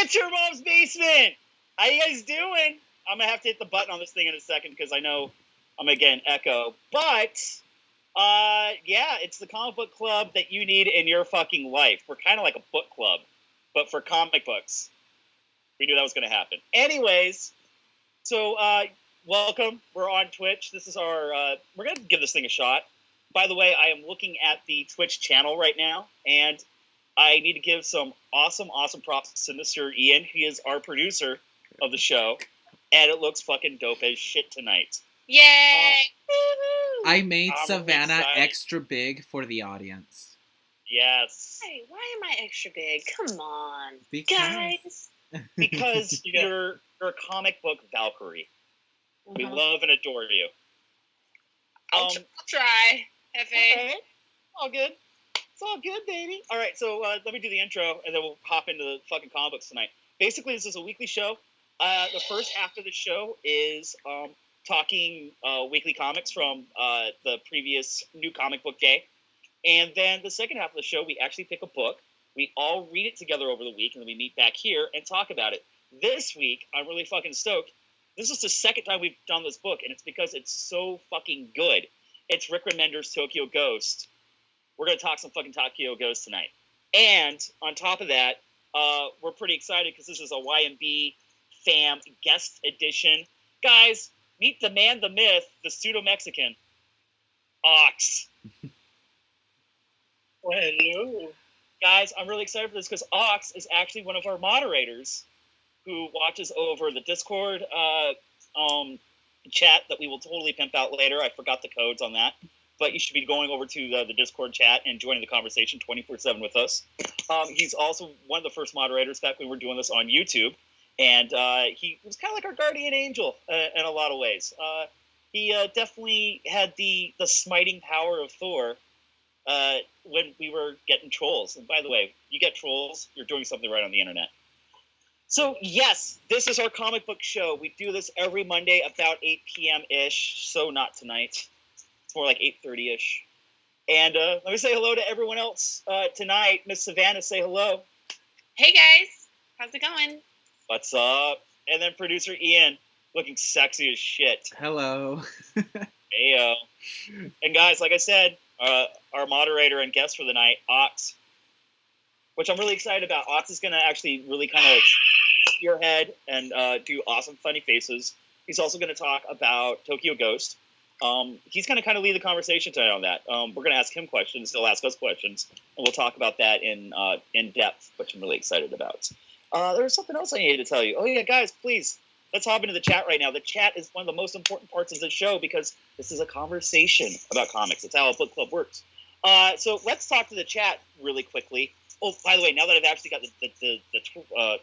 It's your mom's basement. How you guys doing? I'm gonna have to hit the button on this thing in a second because I know I'm gonna get an echo. But yeah, it's the comic book club that you need in your fucking life. We're kind of like a book club, but for comic books. We knew that was gonna happen. Anyways, so welcome. We're on Twitch. This is our. We're gonna give this thing a shot. By the way, I am looking at the Twitch channel right now, and I need to give some awesome props to Mr. Ian. He is our producer of the show, and it looks fucking dope as shit tonight. Yay! I made Savanna extra big for the audience. Yes. Hey, why am I extra big? Come on, guys. Because you're a comic book Valkyrie. We love and adore you. I'll try. Okay. All good. It's all good, baby. All right, so let me do the intro, and then we'll hop into the fucking comic books tonight. Basically, this is a weekly show. The first half of the show is talking weekly comics from the previous New Comic Book Day. And then the second half of the show, we actually pick a book. We all read it together over the week, and then we meet back here and talk about it. This week, I'm really fucking stoked. This is the second time we've done this book, and it's because it's so fucking good. It's Rick Remender's Tokyo Ghost. We're going to talk some fucking Tokyo Ghost tonight. And on top of that, we're pretty excited because this is a YMB fam guest edition. Guys, meet the man, the myth, the pseudo-Mexican, Ox. Hello. Guys, I'm really excited for this because Ox is actually one of our moderators who watches over the Discord chat that we will totally pimp out later. I forgot the codes on that. But you should be going over to the Discord chat and joining the conversation 24/7 with us. He's also one of the first moderators back when we were doing this on YouTube. And he was kind of like our guardian angel in a lot of ways. He definitely had the smiting power of Thor when we were getting trolls. And by the way, you get trolls, you're doing something right on the internet. So, yes, this is our comic book show. We do this every Monday about 8 p.m.-ish, so not tonight. It's more like 8:30-ish. And let me say hello to everyone else tonight. Miss Savanna, say hello. Hey, guys. How's it going? What's up? And then producer Ian, looking sexy as shit. Hello. Heyo. And guys, like I said, our moderator and guest for the night, Ox, which I'm really excited about. Ox is going to actually really kind of spearhead and do awesome, funny faces. He's also going to talk about Tokyo Ghost. He's going to kind of lead the conversation tonight on that. We're going to ask him questions. He'll ask us questions, and we'll talk about that in depth, which I'm really excited about. There was something else I needed to tell you. Oh, yeah, guys, please, let's hop into the chat right now. The chat is one of the most important parts of the show because this is a conversation about comics. It's how a book club works. So let's talk to the chat really quickly. Oh, by the way, now that I've actually got the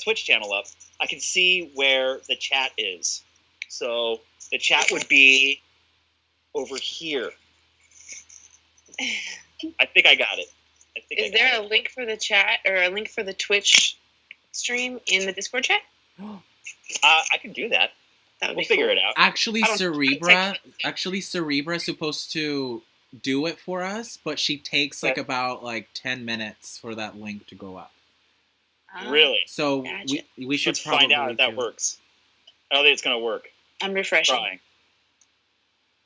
Twitch channel up, I can see where the chat is. So the chat would be over here. I think I got it. Is there a link for the chat or a link for the Twitch stream in the Discord chat? I can do that. We'll figure it out. Actually, Cerebra is supposed to do it for us, but she takes about 10 minutes for that link to go up. Really? So gotcha. we should Let's probably find out if that works. I don't think it's going to work. I'm refreshing.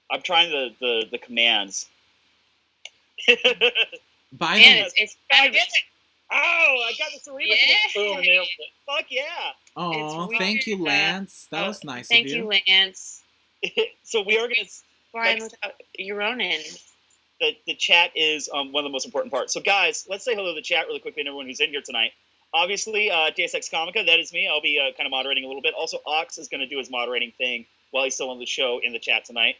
I'm trying the commands. By it's I get it. Oh, I got the Cerebra. Yeah. Fuck yeah. Oh, thank you, Lance. That was nice thank of you. Thank you, Lance. So we are going to... Brian without your own end. The chat is one of the most important parts. So, guys, let's say hello to the chat really quickly and everyone who's in here tonight. Obviously, Deus Ex Comica, that is me. I'll be kind of moderating a little bit. Also, Ox is going to do his moderating thing while he's still on the show in the chat tonight.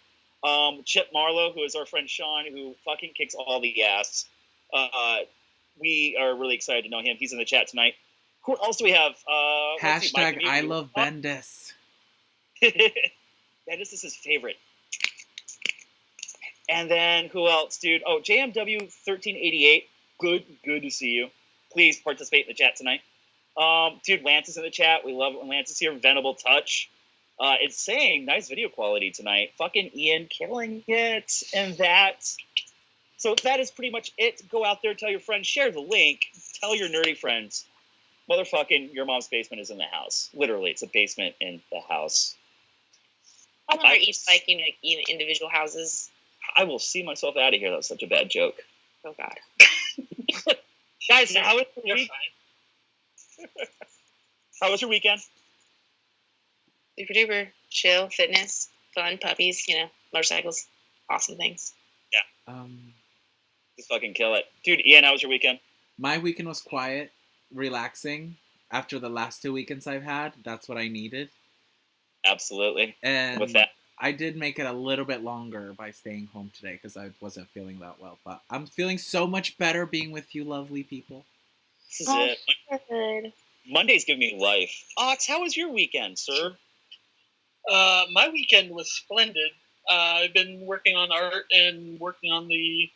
Chip Marlowe, who is our friend Sean, who fucking kicks all the ass. We are really excited to know him. He's in the chat tonight. Who else do we have? Hashtag I love Bendis. Bendis is his favorite. And then who else, dude? Oh, JMW 1388. Good to see you. Please participate in the chat tonight. Dude, Lance is in the chat. We love it when Lance is here. Venable Touch. It's saying nice video quality tonight. Fucking Ian killing it. And that. So that is pretty much it. Go out there, tell your friends, share the link, tell your nerdy friends. motherfucking your mom's basement is in the house. Literally, it's a basement in the house. I wonder each liking like individual houses. I will see myself out of here. That was such a bad joke. Oh God. Guys, how was your You're week? fine. How was your weekend? Super duper. Chill, fitness, fun, puppies, motorcycles. Awesome things. Just fucking kill it. Dude, Ian, how was your weekend? My weekend was quiet, relaxing. After the last 2 weekends I've had, that's what I needed. Absolutely. And With that, I did make it a little bit longer by staying home today because I wasn't feeling that well. But I'm feeling so much better being with you lovely people. this is it. Good. Mondays give me life. Ox, how was your weekend, sir? My weekend was splendid. I've been working on art and working on the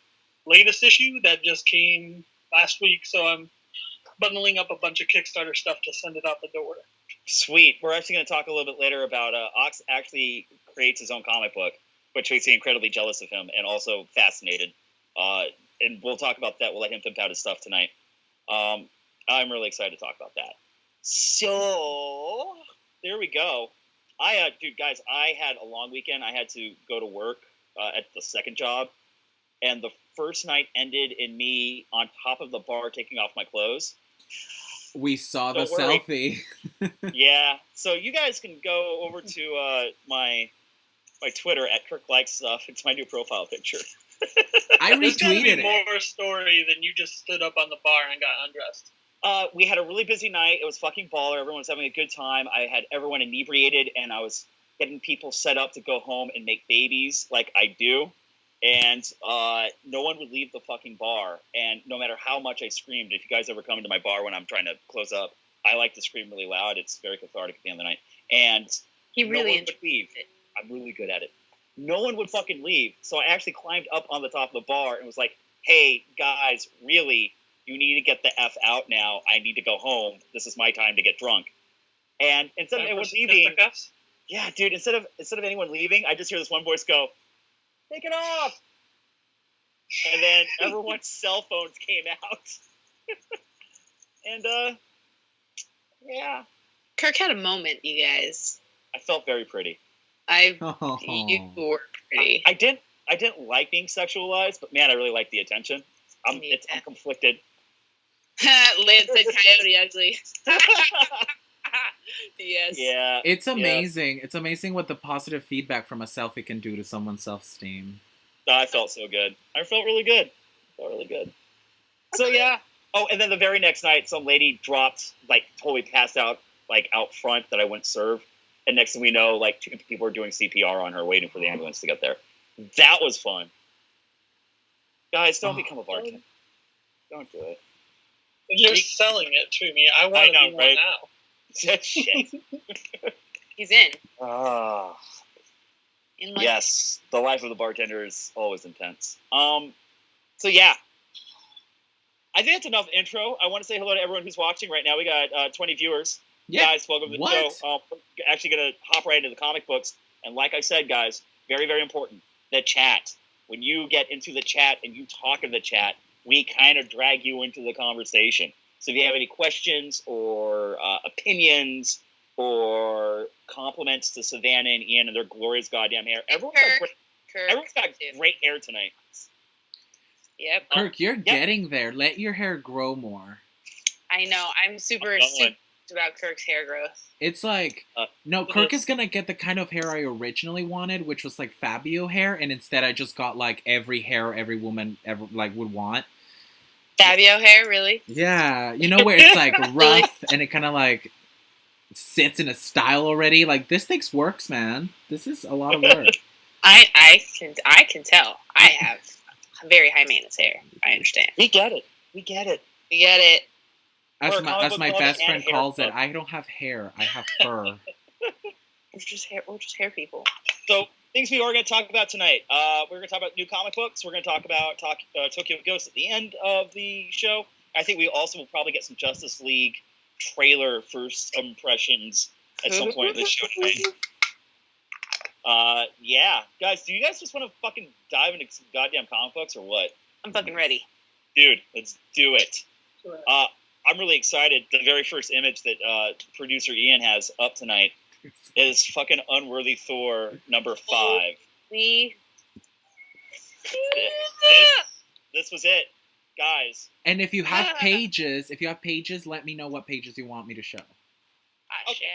latest issue that just came last week, so I'm bundling up a bunch of Kickstarter stuff to send it out the door. Sweet. We're actually going to talk a little bit later about Ox actually creates his own comic book, which makes me incredibly jealous of him and also fascinated. And we'll talk about that. We'll let him pimp out his stuff tonight. I'm really excited to talk about that. So, there we go. Dude, guys, I had a long weekend. I had to go to work at the second job. And the first night ended in me on top of the bar taking off my clothes. We saw the Don't worry. selfie. Yeah, so you guys can go over to my Twitter at Kirk Likes Stuff. It's my new profile picture. I There's gotta retweeted be it. more story than you just stood up on the bar and got undressed. We had a really busy night. It was fucking baller. Everyone was having a good time. I had everyone inebriated, and I was getting people set up to go home and make babies like I do. And no one would leave the fucking bar. And no matter how much I screamed, if you guys ever come into my bar when I'm trying to close up, I like to scream really loud. It's very cathartic at the end of the night. And He no really one would leave. I'm really good at it. No one would fucking leave. So I actually climbed up on the top of the bar and was like, hey, guys, really, you need to get the F out now. I need to go home. This is my time to get drunk. And instead of anyone leaving, yeah, dude, instead of anyone leaving, I just hear this one voice go, take it off. And then everyone's cell phones came out. And, yeah. Kirk had a moment, you guys. I felt very pretty. You Oh. were pretty. I didn't like being sexualized, but man, I really like the attention. I'm conflicted. Lance said coyote ugly. Yes. Yeah. It's amazing. It's amazing what the positive feedback from a selfie can do to someone's self-esteem. I felt so good. I felt really good. So yeah. Oh, and then the very next night, some lady dropped, like, totally passed out, like, out front that I wouldn't serve. And next thing we know, like, 2 people were doing CPR on her, waiting for the ambulance to get there. That was fun. Guys, don't become a bartender. Don't do it. You're selling it to me. I want to be one now. Shit. He's in. Ah. In like, Yes, the life of the bartender is always intense. So yeah, I think that's enough intro. I want to say hello to everyone who's watching right now. We got 20 viewers. Yeah. Guys, welcome to the What? show. We're actually gonna hop right into the comic books. And like I said, guys, very, very important. The chat. When you get into the chat and you talk in the chat, we kind of drag you into the conversation. So if you have any questions or opinions or compliments to Savanna and Ian and their glorious goddamn hair, everyone's got great hair tonight. Yep. Kirk, you're getting there. Let your hair grow more. I know. I'm super stoked about Kirk's hair growth. It's like, no, Kirk is going to get the kind of hair I originally wanted, which was like Fabio hair, and instead I just got like every hair every woman ever like would want. Fabio hair, really? Yeah, you know where it's like rough and it kind of like sits in a style already. Like this thing's works, man. This is a lot of work. I can tell. I have very high maintenance hair. I understand. We get it. We get it. As Or my comic book best club friend and calls hair it, I don't have hair. I have fur. We're just hair people. So things we are going to talk about tonight. We're going to talk about new comic books. We're going to talk about Tokyo Ghost at the end of the show. I think we also will probably get some Justice League trailer first impressions at some point in the show tonight. Yeah. Guys, do you guys just want to fucking dive into some goddamn comic books or what? I'm fucking ready. Dude, let's do it. I'm really excited. The very first image that producer Ian has up tonight is fucking Unworthy Thor number 5. This was it, guys. And if you have pages, let me know what pages you want me to show. Okay.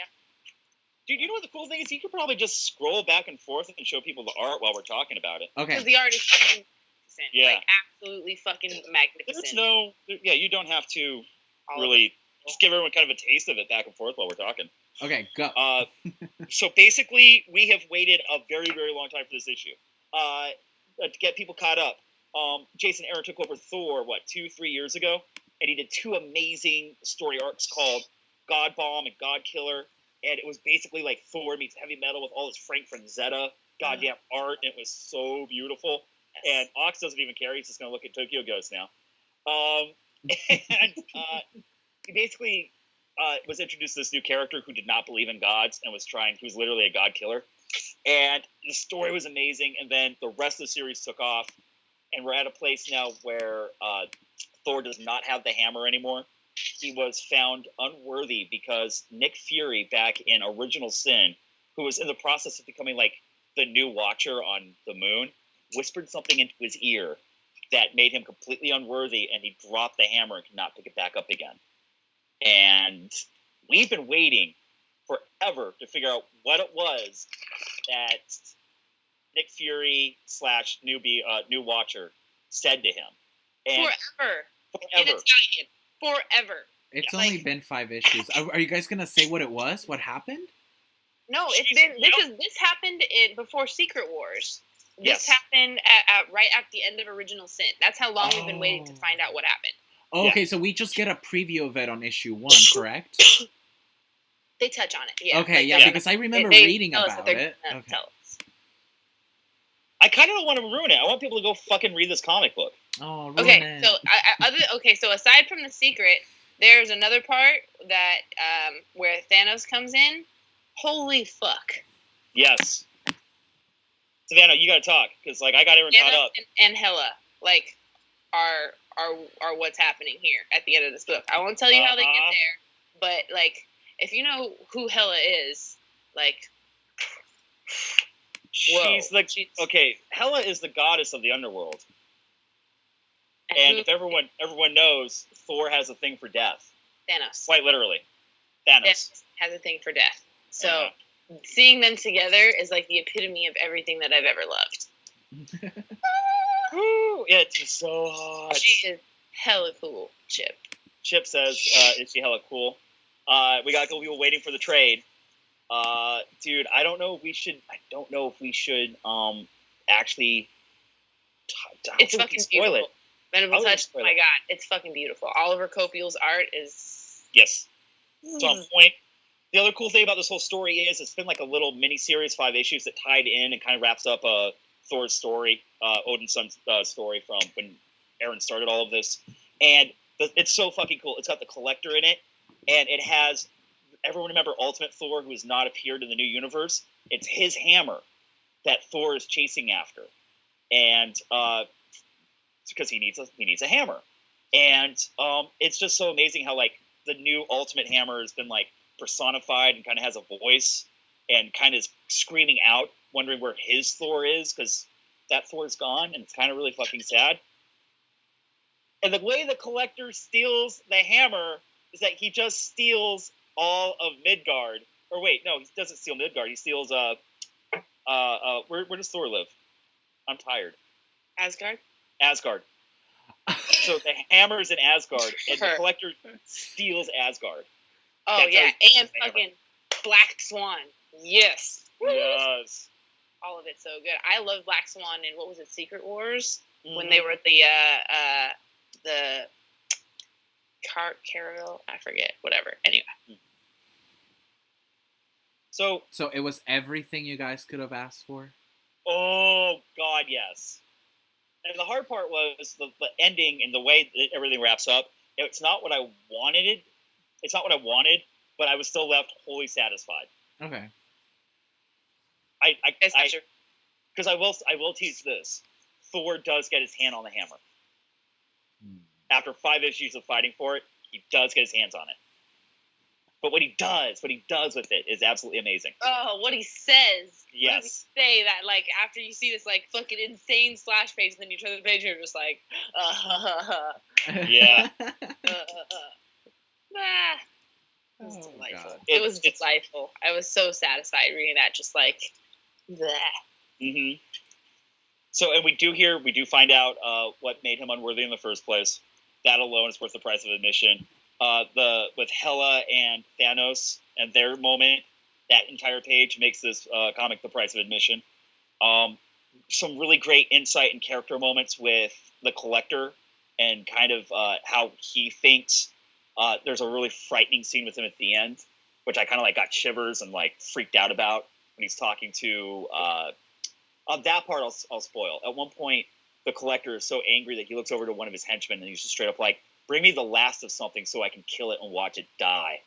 Dude, you know what the cool thing is? You could probably just scroll back and forth and show people the art while we're talking about it. Okay. Because the art is fucking magnificent. Yeah. Like, absolutely fucking magnificent. You don't have to really just give everyone kind of a taste of it back and forth while we're talking. Okay, go. So basically, we have waited a very, very long time for this issue. To get people caught up, Jason Aaron took over Thor, 2-3 years ago? And he did 2 amazing story arcs called God Bomb and God Killer. And it was basically like Thor meets heavy metal with all this Frank Frazetta goddamn art. And it was so beautiful. And Ox doesn't even care. He's just going to look at Tokyo Ghost now. And he basically was introduced to this new character who did not believe in gods and he was literally a god killer. And the story was amazing. And then the rest of the series took off. And we're at a place now where Thor does not have the hammer anymore. He was found unworthy because Nick Fury, back in Original Sin, who was in the process of becoming like the new Watcher on the moon, whispered something into his ear that made him completely unworthy, and he dropped the hammer and could not pick it back up again. And we've been waiting forever to figure out what it was that Nick Fury / new Watcher said to him. And Forever. In Italian. Forever. It's only been 5 issues. Are you guys gonna say what it was? What happened? No, this happened before Secret Wars. This Yes. happened right at the end of Original Sin. That's how long we've been waiting to find out what happened. Oh, okay, so we just get a preview of it on issue 1, correct? They touch on it, yeah. Okay, yeah, because I remember reading about it. Okay. Tell us. I kind of don't want to ruin it. I want people to go fucking read this comic book. Oh, ruin Okay, it. so aside from the secret, there's another part that where Thanos comes in. Holy fuck! Yes, Savanna, you gotta talk because I got everyone caught up. And Hela are what's happening here at the end of this book. I won't tell you how they get there, but if you know who Hela is, Hela is the goddess of the underworld. And if everyone knows, Thor has a thing for death. Thanos. Quite literally. Thanos has a thing for death. So seeing them together is like the epitome of everything that I've ever loved. Woo! It's so hot. She is hella cool, Chip. Chip says, is she hella cool? We got a couple people waiting for the trade. Dude, I don't know if we should actually it's fucking spoil beautiful. it. Venerable Touch, oh my god, it's fucking beautiful. Oliver Copiel's art is... Yes. It's on point. The other cool thing about this whole story is it's been like a little mini-series, 5 issues that tied in and kind of wraps up Thor's story, Odin's son's story from when Aaron started all of this. And it's so fucking cool. It's got the Collector in it, and it has... Everyone remember Ultimate Thor, who has not appeared in the new universe? It's his hammer that Thor is chasing after. And... it's because he needs a hammer, and it's just so amazing how the new Ultimate Hammer has been personified and kind of has a voice and kind of is screaming out, wondering where his Thor is because that Thor's gone, and it's kind of really fucking sad. And the way the Collector steals the hammer is that he just steals all of Midgard. Or wait, no, he doesn't steal Midgard. He steals where does Thor live? I'm tired. Asgard. So the hammer's in Asgard, and the Collector steals Asgard. Oh, That's yeah, and fucking Black Swan. Yes. Yes. All of it's so good. I love Black Swan in, what was it, Secret Wars? Mm-hmm. When they were at the Carol, I forget, whatever. Anyway. So it was everything you guys could have asked for? Oh, God, yes. And the hard part was the ending and the way that everything wraps up. It's not what I wanted. It's not what I wanted, but I was still left wholly satisfied. Okay. Because I will tease this. Thor does get his hand on the hammer. After 5 issues of fighting for it, He does get his hands on it. But what he does with it is absolutely amazing. Oh, what he says. Yes. What does he say that, like, after you see this, like, fucking insane slash page, and then you turn the page and you're just like, Yeah. Ah. It was Oh, delightful. God. It was delightful. I was so satisfied reading that, just like, bleh. Mm-hmm. So, and we do find out what made him unworthy in the first place. That alone is worth the price of admission. With Hela and Thanos and their moment, that entire page makes this comic the price of admission. Some really great insight and character moments with the Collector and kind of how he thinks. There's a really frightening scene with him at the end, which I kind of like got shivers and like freaked out about when he's talking to. That part I'll spoil. At one point, the Collector is so angry that he looks over to one of his henchmen and he's just straight up like, "Bring me the last of something so I can kill it and watch it die."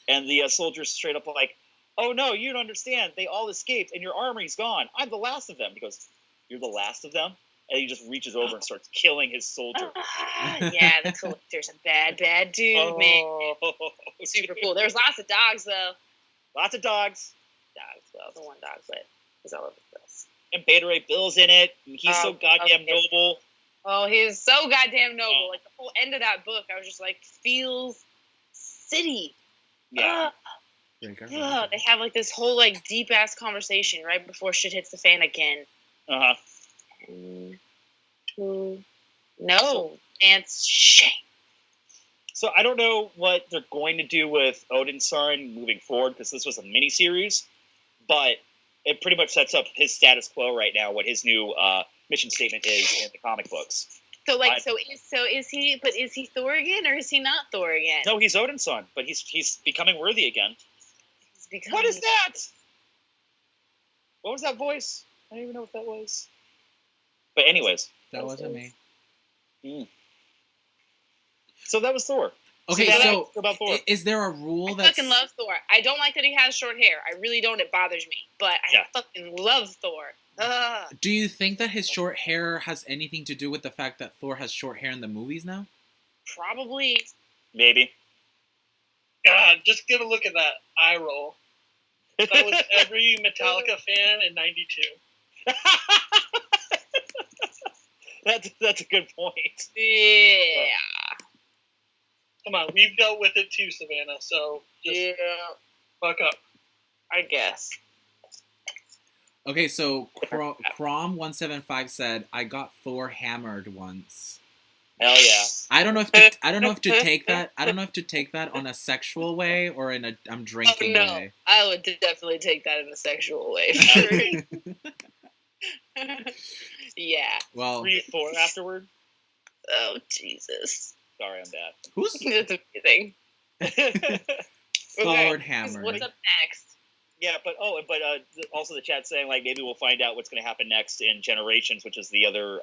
And the soldier's straight up like, "Oh no, you don't understand. They all escaped and your armory's gone. I'm the last of them." He goes, "You're the last of them?" And he just reaches over and starts killing his soldier. Yeah, the Collector's a bad dude, man. Super cool. There was lots of dogs, though. Lots of dogs. Well, the one dog, but he's all over the place. And Beta Ray Bill's in it. And he's so goddamn noble. Oh, he's so goddamn noble. Like, the whole end of that book, I was just like, feels city. Yeah. They have, like, this whole, like, deep-ass conversation right before shit hits the fan again. Uh-huh. No. Dance shame. So I don't know what they're going to do with Odin's Son moving forward, because this was a miniseries, but it pretty much sets up his status quo right now, what his new mission statement is in the comic books. So, like, is he Thor again, or is he not Thor again? No, he's Odin's son, but he's becoming worthy again. What is that? What was that voice? I don't even know what that was. But anyways. That wasn't me. So that was Thor. Okay, so about Thor. Is there a rule I fucking love Thor. I don't like that he has short hair. I really don't. It bothers me. But I fucking love Thor. Do you think that his short hair has anything to do with the fact that Thor has short hair in the movies now? Probably. Maybe. God, just get a look at that eye roll. That was every Metallica fan in '92. That's a good point. Yeah. Come on, we've dealt with it too, Savanna, so just fuck up. I guess. Okay, so Crom175 said, "I got Thor hammered once." Hell yeah! I don't know if to take that on a sexual way or in a I'm drinking way. I would definitely take that in a sexual way. Yeah. Well, read Thor afterward. Oh Jesus! Sorry, I'm bad. Who's That's amazing. Thor hammered? What's up next? Yeah, but also the chat saying like maybe we'll find out what's going to happen next in Generations, which is the other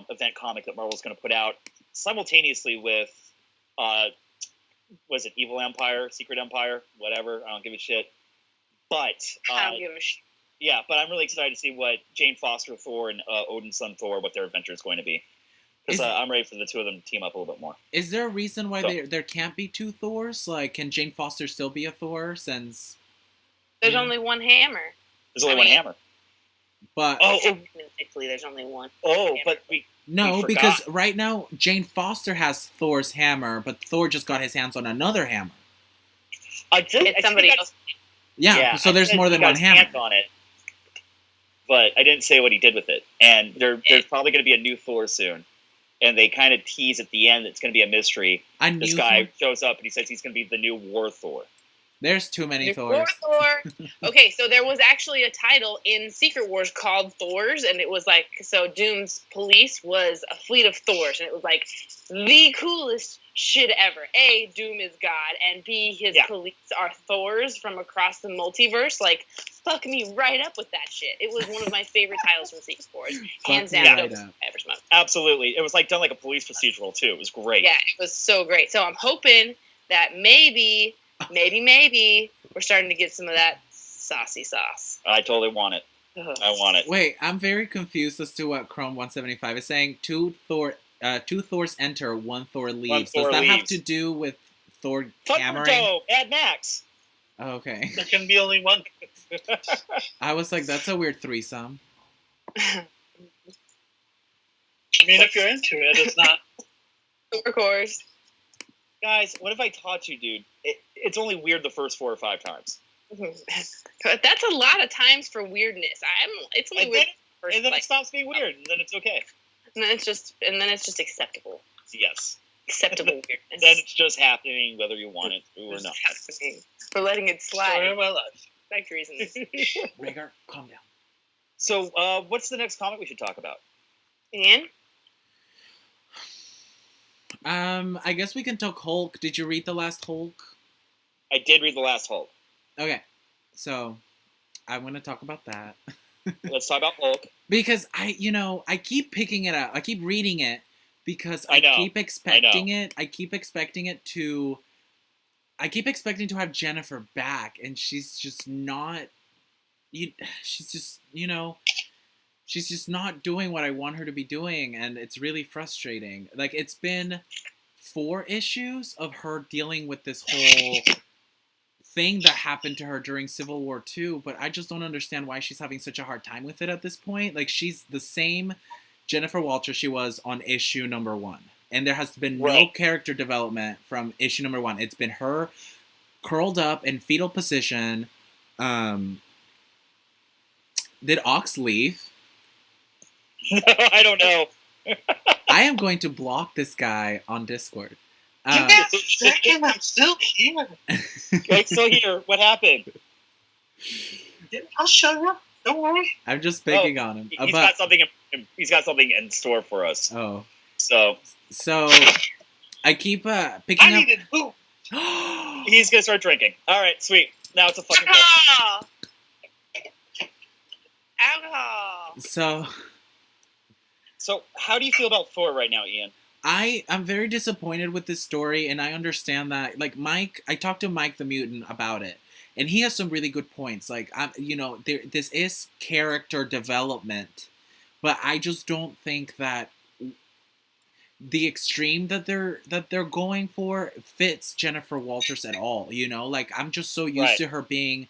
event comic that Marvel's going to put out simultaneously with was it Evil Empire, Secret Empire, whatever. I don't give a shit. But I don't give a shit. Yeah, but I'm really excited to see what Jane Foster Thor and Odin's son Thor, what their adventure is going to be. Because I'm ready for the two of them to team up a little bit more. Is there a reason why there can't be two Thors? Like, can Jane Foster still be a Thor since... There's only one hammer. There's only one hammer. But... Technically, there's only one. Oh, but No, because right now, Jane Foster has Thor's hammer, but Thor just got his hands on another hammer. It's somebody else. Yeah, so there's more than one hammer. On it. But I didn't say what he did with it. And there's probably going to be a new Thor soon. And they kind of tease at the end it's going to be a mystery. This guy shows up and he says he's going to be the new War Thor. There's too many Thors. Okay, so there was actually a title in Secret Wars called Thors, and it was like, so Doom's police was a fleet of Thors, and it was like the coolest shit ever. A, Doom is God, and B, his police are Thors from across the multiverse. Like, fuck me right up with that shit. It was one of my favorite titles from Secret Wars. Hands down, it was ever smoked. Absolutely. It was like done like a police procedural, too. It was great. Yeah, it was so great. So I'm hoping that maybe we're starting to get some of that saucy sauce. I totally want it. I want it. Wait, I'm very confused as to what Chrome175 is saying. Two Thor two Thors enter, one Thor One leaves. Thor Does that have leaves. to do with Thor hammering? Thunderdome, add Max. Oh, okay. There can be only one. I was like, that's a weird threesome. I mean, if you're into it, it's not. Of course. Guys, what if I taught you, dude? It's only weird the first 4 or 5 times. But that's a lot of times for weirdness. It's only And weird. then, and then it stops being weird, and then it's okay. And then it's just acceptable. Yes. Acceptable weirdness. Then it's just happening whether you want it to or not. It's happening. We're letting it Story slide. of my life. Back to reasons. Rhaegar, calm down. So, what's the next comic we should talk about? Ian? I guess we can talk Hulk. Did you read the last Hulk? I did read the last Hulk. Okay, so I'm gonna talk about that. Let's talk about Hulk. Because I keep picking it up. I keep reading it because I know. keep expecting it. I keep expecting to have Jennifer back, and she's just not. She's just not doing what I want her to be doing, and it's really frustrating. Like, it's been 4 issues of her dealing with this whole thing that happened to her during Civil War II, but I just don't understand why she's having such a hard time with it at this point. Like, she's the same Jennifer Walter she was on issue number 1. And there has been no character development from issue number 1. It's been her curled up in fetal position. Did Ox leave? No, I don't know. I am going to block this guy on Discord. Give me a second, I'm still here. Right, still here. What happened? I'll show you. Don't worry. I'm just picking on him. He's got something. He's got something in store for us. Oh. So I keep picking I up. needed poop. he's gonna start drinking. All right, sweet. Now it's a fucking. Alcohol! Alcohol! So how do you feel about Thor right now, Ian? I'm very disappointed with this story, and I understand that. Like, Mike, I talked to Mike the Mutant about it, and he has some really good points. Like, this is character development, but I just don't think that the extreme that they're going for fits Jennifer Walters at all. Like, I'm just so used to her being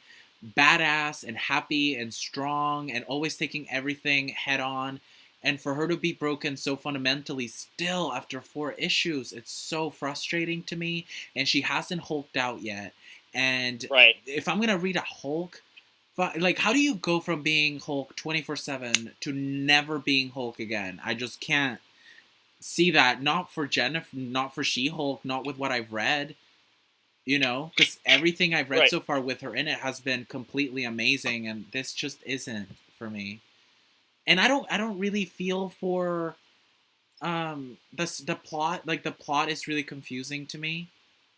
badass and happy and strong and always taking everything head on. And for her to be broken so fundamentally still after 4 issues, it's so frustrating to me. And she hasn't hulked out yet. And if I'm going to read a Hulk, like, how do you go from being Hulk 24/7 to never being Hulk again? I just can't see that. Not for Jennifer, not for She-Hulk, not with what I've read. Because everything I've read so far with her in it has been completely amazing. And this just isn't for me. And I don't really feel for the plot. Like, the plot is really confusing to me.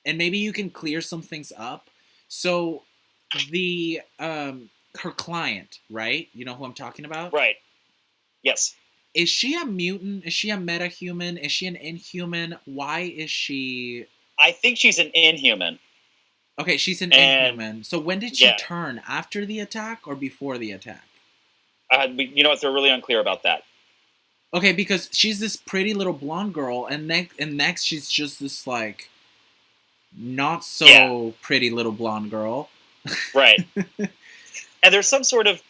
And maybe you can clear some things up. So the her client, right? You know who I'm talking about? Right. Yes. Is she a mutant? Is she a metahuman? Is she an inhuman? Why is she... I think she's an inhuman. Okay, she's an inhuman. So when did she turn? After the attack or before the attack? You know what? They're really unclear about that. Okay, because she's this pretty little blonde girl, and next she's just this, like, not so pretty little blonde girl. Right. And there's some sort of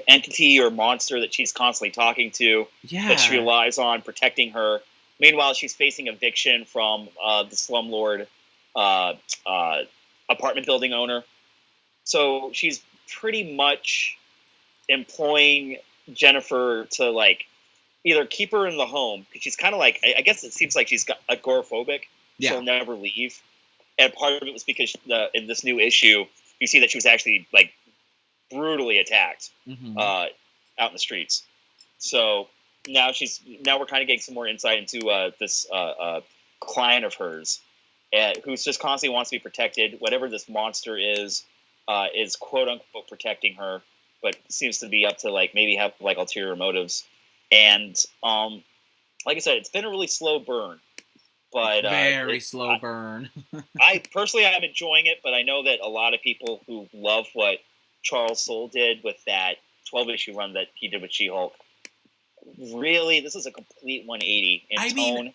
entity or monster that she's constantly talking to that she relies on protecting her. Meanwhile, she's facing eviction from the slumlord apartment building owner. So she's pretty much employing Jennifer to, like, either keep her in the home, because she's kind of like, I guess it seems like she's got agoraphobic. Yeah. She'll never leave. And part of it was because in this new issue, you see that she was actually, like, brutally attacked out in the streets. So now we're kind of getting some more insight into this client of hers, who's just constantly wants to be protected. Whatever this monster is quote unquote protecting her, but seems to be up to, like, maybe have, like, ulterior motives. And like I said, it's been a really slow burn. But very slow burn. I personally am enjoying it, but I know that a lot of people who love what Charles Soule did with that 12-issue run that he did with She-Hulk really, this is a complete 180 in tone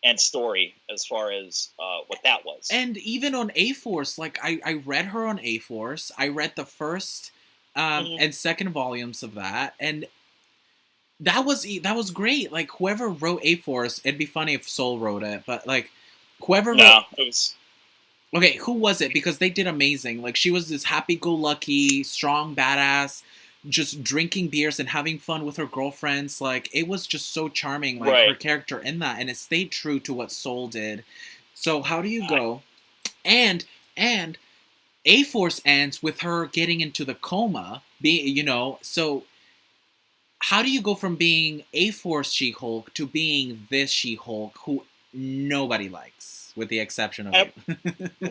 and story as far as what that was. And even on A-Force, like I read her on A-Force. I read the first and second volumes of that, and that was great. Like whoever wrote A-Force, it'd be funny if Soul wrote it, but like whoever wrote, it was. Okay, who was it? Because they did amazing. Like she was this happy-go-lucky, strong badass, just drinking beers and having fun with her girlfriends. Like it was just so charming, like her character in that, and it stayed true to what Soul did. So how do you go? And A-Force ends with her getting into the coma, so how do you go from being A-Force She-Hulk to being this She-Hulk who nobody likes, with the exception of you?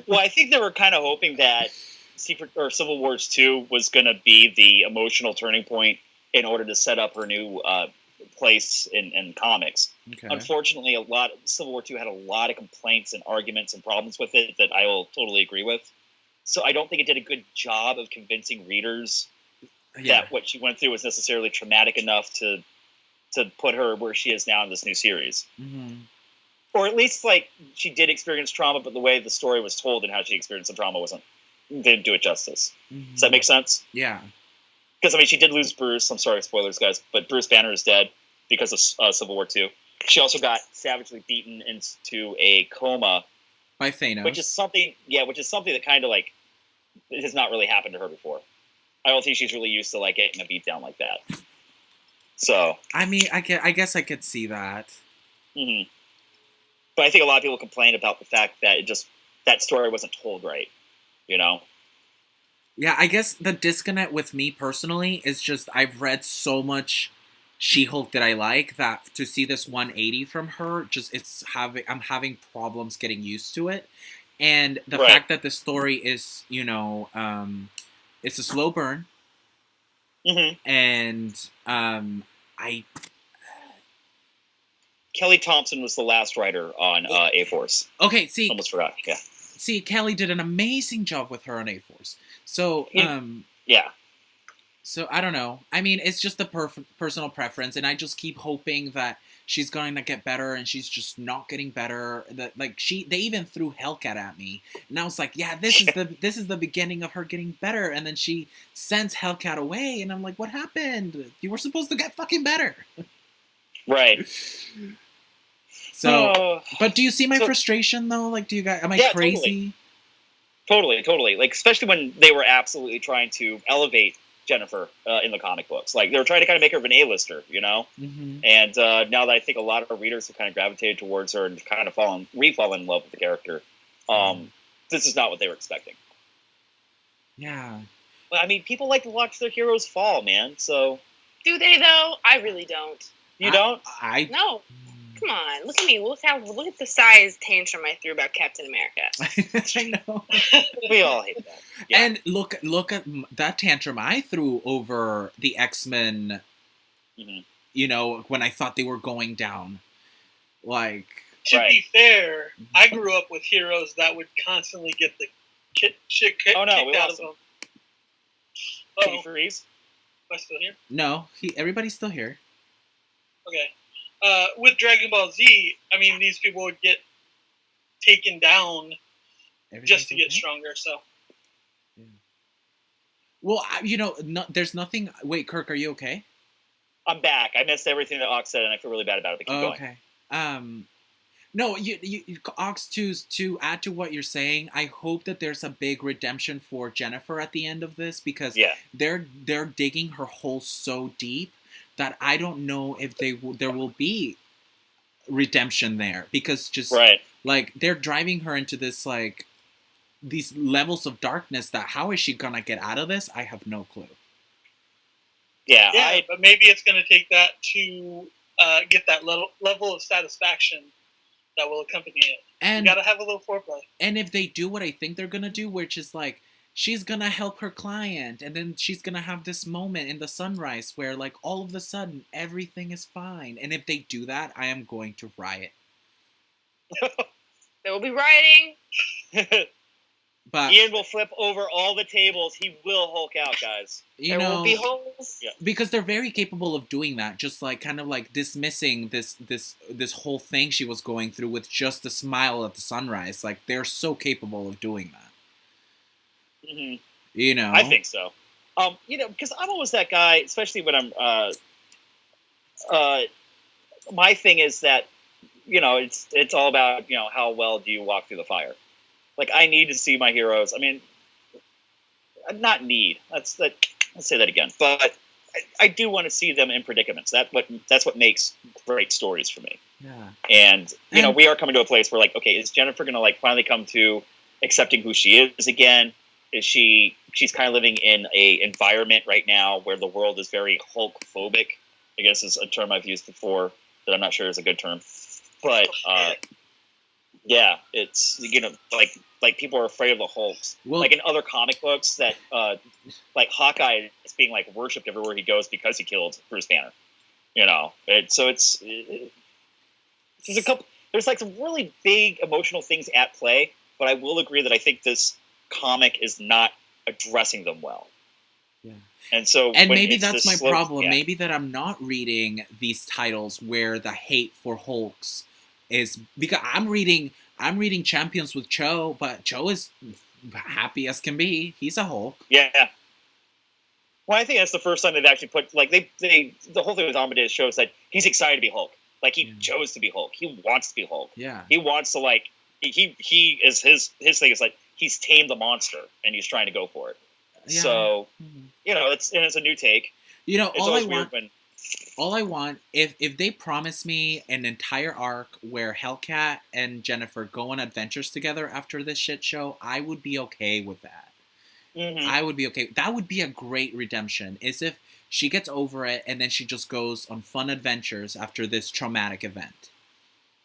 Well, I think they were kind of hoping that Civil Wars 2 was going to be the emotional turning point in order to set up her new place in comics. Okay. Unfortunately, Civil War 2 had a lot of complaints and arguments and problems with it that I will totally agree with. So I don't think it did a good job of convincing readers that what she went through was necessarily traumatic enough to put her where she is now in this new series. Mm-hmm. Or at least, like, she did experience trauma, but the way the story was told and how she experienced the trauma didn't do it justice. Mm-hmm. Does that make sense? Yeah. Because, I mean, she did lose Bruce. I'm sorry, spoilers, guys, but Bruce Banner is dead because of Civil War II. She also got savagely beaten into a coma. By Thanos. Which is something that kind of, like, it has not really happened to her before. I don't think she's really used to, like, getting a beat down like that. So. I mean, I guess I could see that. Mm-hmm. But I think a lot of people complain about the fact that that story wasn't told right, you know? Yeah, I guess the disconnect with me personally is just I've read so much She-Hulk that I like that to see this 180 from her, I'm having problems getting used to it. And the fact that the story is, it's a slow burn. Mm-hmm. And Kelly Thompson was the last writer on A-Force. Okay, see. Almost forgot, yeah. See, Kelly did an amazing job with her on A-Force. So, yeah. So, I don't know. I mean, it's just a personal preference, and I just keep hoping that she's going to get better, and she's just not getting better. They even threw Hellcat at me, and I was like, yeah, this is the beginning of her getting better, and then she sends Hellcat away, and I'm like, what happened? You were supposed to get fucking better. Right. So, but do you see my frustration though? Like, am I crazy? Totally. Like, especially when they were absolutely trying to elevate Jennifer in the comic books. Like, they were trying to kind of make her an A-lister, you know? Mm-hmm. And now that I think a lot of readers have kind of gravitated towards her and kind of fallen in love with the character, this is not what they were expecting. Yeah. Well, I mean, people like to watch their heroes fall, man, so... Do they, though? I really don't. You don't? No. Come on, look at me. Look at the size tantrum I threw about Captain America. I know. We all hate that. Yeah. And look at that tantrum I threw over the X-Men. Mm-hmm. When I thought they were going down. Like, to be fair, I grew up with heroes that would constantly get the shit kicked out of them. Kitty Freeze? Am I still here? No, everybody's still here. Okay. With Dragon Ball Z, I mean, these people would get taken down just to get stronger, so. Yeah. Well, there's nothing... Wait, Kirk, are you okay? I'm back. I missed everything that Ox said, and I feel really bad about it, but keep going. Okay. No, Ox, to add to what you're saying, I hope that there's a big redemption for Jennifer at the end of this, because they're digging her hole so deep that I don't know if there will be redemption there, because like they're driving her into this like these levels of darkness that how is she gonna get out of this? I have no clue. Yeah, but maybe it's gonna take that to get that level of satisfaction that will accompany it. And you gotta have a little foreplay. And if they do what I think they're gonna do, which is like, she's gonna help her client, and then she's gonna have this moment in the sunrise where, like, all of a sudden, everything is fine. And if they do that, I am going to riot. They will be rioting. But Ian will flip over all the tables. He will Hulk out, guys. you There know, won't be holes. Yeah. because they're very capable of doing that, just like kind of like dismissing this whole thing she was going through with just a smile at the sunrise. Like they're so capable of doing that. Hmm. You know, I think so. Because I'm always that guy, especially when I'm. My thing is that it's all about how well do you walk through the fire. Like I need to see my heroes. I mean, not need. Let's say that again. But I do want to see them in predicaments. That's what makes great stories for me. yeah. And we are coming to a place where like, okay, is Jennifer gonna like finally come to accepting who she is again? Is she's kind of living in a environment right now where the world is very Hulk phobic, I guess is a term I've used before that I'm not sure is a good term. But yeah, it's like people are afraid of the Hulks. Well, like in other comic books that like Hawkeye is being like worshipped everywhere he goes because he killed Bruce Banner. There's a couple. There's like some really big emotional things at play, but I will agree that I think this comic is not addressing them well. Yeah. And so, and when maybe it's that's this my slow- problem. yeah. Maybe that I'm not reading these titles where the hate for Hulks is, because I'm reading Champions with Cho, but Cho is happy as can be. He's a Hulk. Yeah. Well, I think that's the first time they've actually put like they the whole thing with Amadeus shows that he's excited to be Hulk. Like he chose to be Hulk. He wants to be Hulk. Yeah. He wants to like he is his thing is like he's tamed the monster and he's trying to go for it. Yeah. So it's a new take. You know, It's all I always weird want, when if they promise me an entire arc where Hellcat and Jennifer go on adventures together after this shit show, I would be okay with that. Mhm. I would be okay. That would be a great redemption. Is if she gets over it and then she just goes on fun adventures after this traumatic event.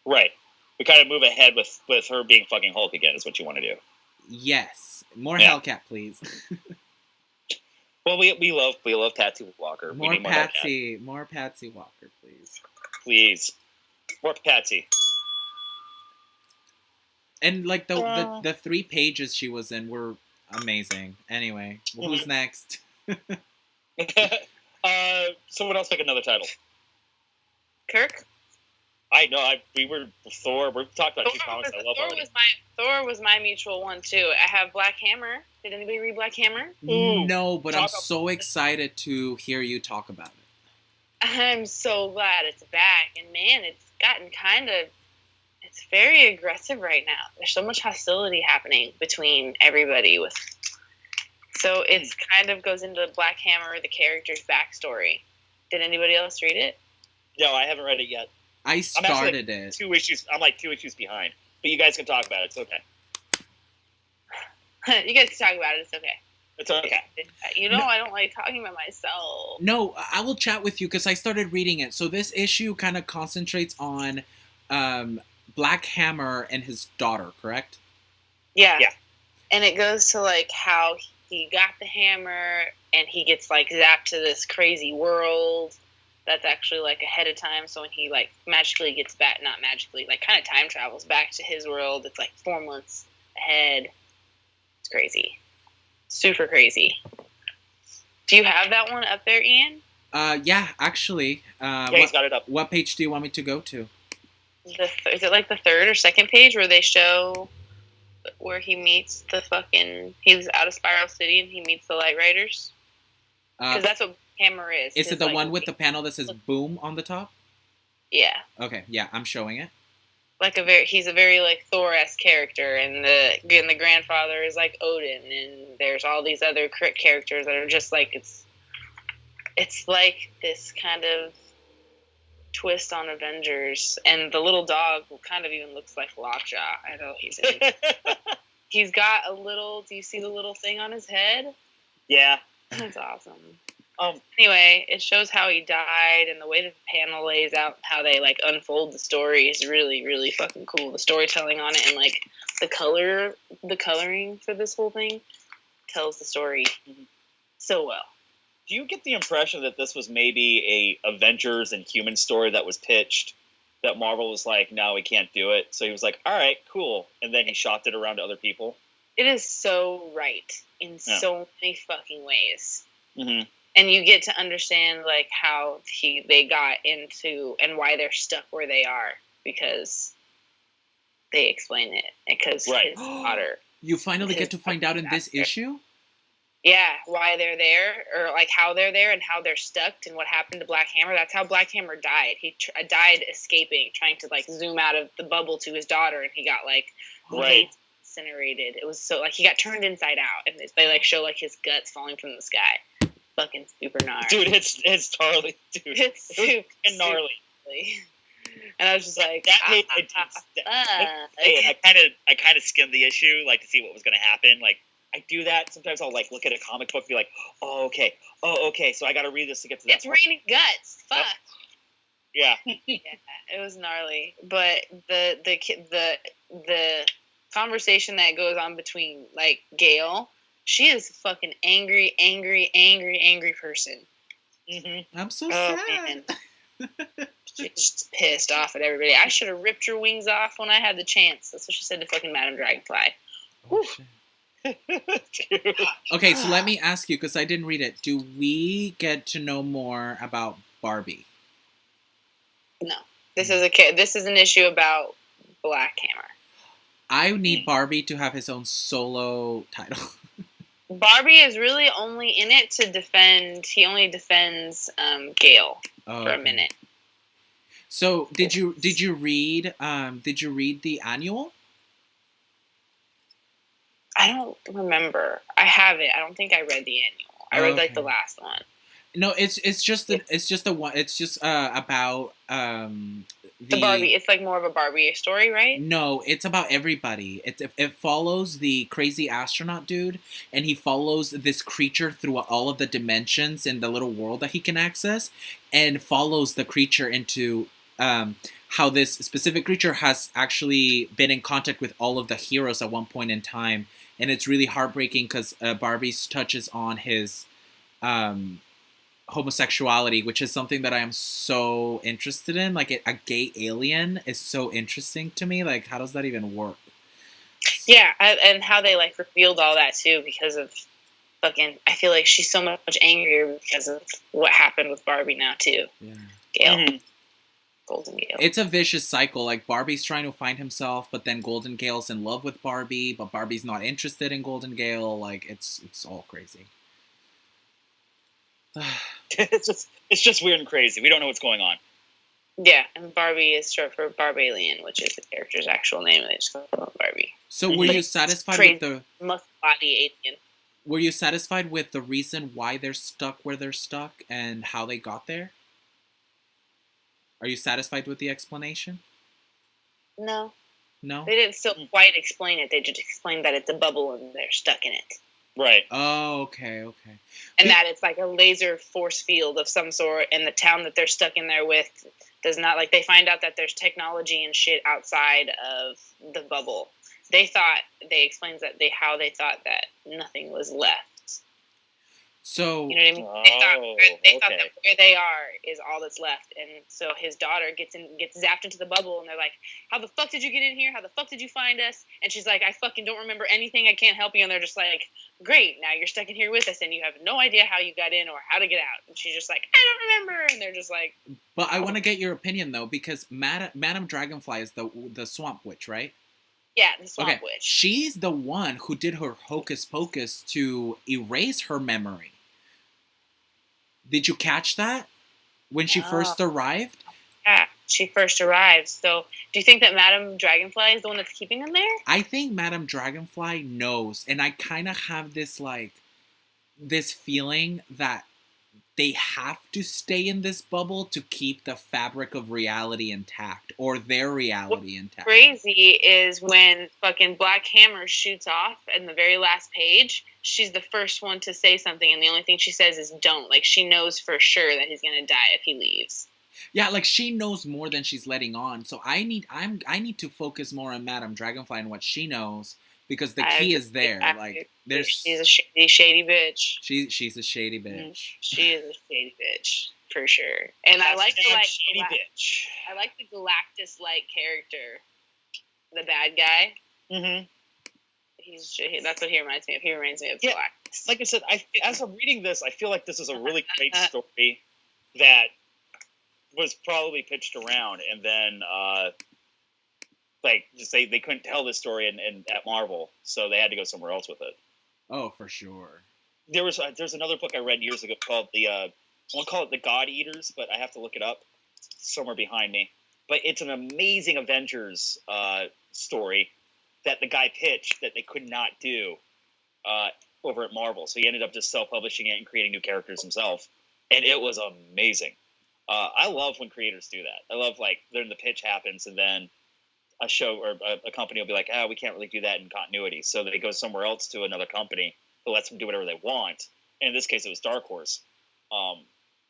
Right. We kind of move ahead with her being fucking Hulk again is what you want to do. Yes. More Yeah. Hellcat, please. Well, we love Patsy Walker. We More need Patsy. More Patsy Walker, please. Please. More Patsy. And like the 3 pages she was in were amazing. Anyway, who's next? Someone else pick another title. Kirk? I know. We were Thor. We've talked about two comics I love already. Thor was my mutual one too. I have Black Hammer. Did anybody read Black Hammer? Ooh, No, but I'm talk so excited to hear you talk about it. I'm so glad it's back, and man, it's gotten it's very aggressive right now. There's so much hostility happening between everybody so it's kind of goes into Black Hammer, the character's backstory. Did anybody else read it? No, I haven't read it yet. I started it. 2 issues. I'm like 2 issues behind, but you guys can talk about it. It's okay. You guys can talk about it. It's okay. It's okay. I don't like talking about myself. No, I will chat with you because I started reading it. So this issue kind of concentrates on Black Hammer and his daughter, correct? Yeah. Yeah. And it goes to like how he got the hammer and he gets like zapped to this crazy world that's actually like ahead of time. So when he like magically gets back, not magically, like kind of time travels back to his world, it's like 4 months ahead. It's crazy. Super crazy. Do you have that one up there, Ian? Yeah, actually. He's got it up. What page do you want me to go to? Is it like the 3rd or 2nd page where they show where he meets he was out of Spiral City and he meets the Light Riders? Because that's what Hammer is. Is it the one with the panel that says "Boom" on the top? Yeah. Okay, yeah, I'm showing it. He's a very like Thor-esque character, and the grandfather is like Odin, and there's all these other characters that are just like it's like this kind of twist on Avengers, and the little dog kind of even looks like Lockjaw. I know he's got a little. Do you see the little thing on his head? Yeah. That's awesome. Anyway, it shows how he died, and the way that the panel lays out how they like unfold the story is really, really fucking cool. The storytelling on it and like the coloring for this whole thing tells the story so well. Do you get the impression that this was maybe a Avengers and Human story that was pitched that Marvel was like, no, we can't do it? So he was like, all right, cool. And then he shopped it around to other people. It is so right in so many fucking ways. Mm-hmm. And you get to understand, like, how they got into and why they're stuck where they are, because they explain it. Because his daughter... You finally get to find out in this issue? Yeah, why they're there, or, like, how they're there and how they're stuck and what happened to Black Hammer. That's how Black Hammer died. He died escaping, trying to, like, zoom out of the bubble to his daughter, and he got, like, incinerated. It was so, like, he got turned inside out, and they, like, show, like, his guts falling from the sky. Fucking super gnarly. Dude, it's gnarly, dude. It's super gnarly. And I was just like, I kind of skimmed the issue, like, to see what was going to happen. Like, I do that. Sometimes I'll, like, look at a comic book and be like, oh, okay. So I got to read this to get to that It's raining guts. Fuck. Yeah. Yeah, it was gnarly. But the conversation that goes on between, like, Gail, she is a fucking angry person. Mm-hmm. I'm so sad. Man. She's just pissed off at everybody. I should have ripped your wings off when I had the chance. That's what she said to fucking Madame Dragonfly. Oh, shit. Okay, so let me ask you, because I didn't read it. Do we get to know more about Barbie? No. This is an issue about Black Hammer. I need Barbie to have his own solo title. Barbie is really only in it to defend. He only defends Gale for a minute. So did you read the annual? I don't remember. I have it. I don't think I read the annual. I read like the last one. No, it's just about the Barbie. It's like more of a Barbie story, right? No, it's about everybody. It follows the crazy astronaut dude, and he follows this creature through all of the dimensions in the little world that he can access, and follows the creature into how this specific creature has actually been in contact with all of the heroes at one point in time, and it's really heartbreaking because Barbie touches on his homosexuality, which is something that I am so interested in. Like, a gay alien is so interesting to me. Like, how does that even work? Yeah, and how they, like, revealed all that, too, because of fucking... I feel like she's so much angrier because of what happened with Barbie now, too. Yeah. Gail. Mm-hmm. Golden Gale. It's a vicious cycle. Like, Barbie's trying to find himself, but then Golden Gale's in love with Barbie, but Barbie's not interested in Golden Gale. Like, it's all crazy. it's just weird and crazy. We don't know what's going on. Yeah, and Barbie is short for Barbalian, which is the character's actual name, and they just call her Barbie. So were you satisfied with the muscle-body alien? Were you satisfied with the reason why they're stuck where they're stuck and how they got there? Are you satisfied with the explanation? No. No? They didn't still quite explain it. They just explained that it's a bubble and they're stuck in it. Right. Oh, okay. And that it's like a laser force field of some sort, and the town that they're stuck in there with does not, like, they find out that there's technology and shit outside of the bubble. They explains that how they thought that nothing was left. So, you know what I mean? They thought that where they are is all that's left, and so his daughter gets zapped into the bubble, and they're like, "How the fuck did you get in here? How the fuck did you find us?" And she's like, "I fucking don't remember anything. I can't help you." And they're just like, "Great, now you're stuck in here with us, and you have no idea how you got in or how to get out." And she's just like, "I don't remember," and they're just like. But I want to get your opinion though, because Madame Dragonfly is the swamp witch, right? Yeah, the swamp witch. She's the one who did her hocus pocus to erase her memory. Did you catch that when she first arrived? Yeah, she first arrived. So, do you think that Madame Dragonfly is the one that's keeping them there? I think Madame Dragonfly knows, and I kind of have this feeling that they have to stay in this bubble to keep the fabric of reality intact, or their reality intact. Crazy is when fucking Black Hammer shoots off in the very last page. She's the first one to say something, and the only thing she says is "don't." Like, she knows for sure that he's gonna die if he leaves. Yeah, like, she knows more than she's letting on. So I need to focus more on Madame Dragonfly and what she knows, because the key is there. Like, she's a shady bitch. She's a shady bitch. She is a shady bitch for sure. And I like the shady bitch. I like the Galactus-like character, the bad guy. Mm-hmm. That's what he reminds me of. He reminds me of Yeah. Black. Like I said, as I'm reading this, I feel like this is a really great story that was probably pitched around, and then just they couldn't tell this story at Marvel, so they had to go somewhere else with it. Oh, for sure. There's another book I read years ago called I won't call it The God Eaters, but I have to look it up. It's somewhere behind me. But it's an amazing Avengers story that the guy pitched that they could not do over at Marvel. So he ended up just self-publishing it and creating new characters himself. And it was amazing. I love when creators do that. I love, then the pitch happens and then a show or a company will be like, we can't really do that in continuity. So they go somewhere else to another company that lets them do whatever they want. And in this case, it was Dark Horse.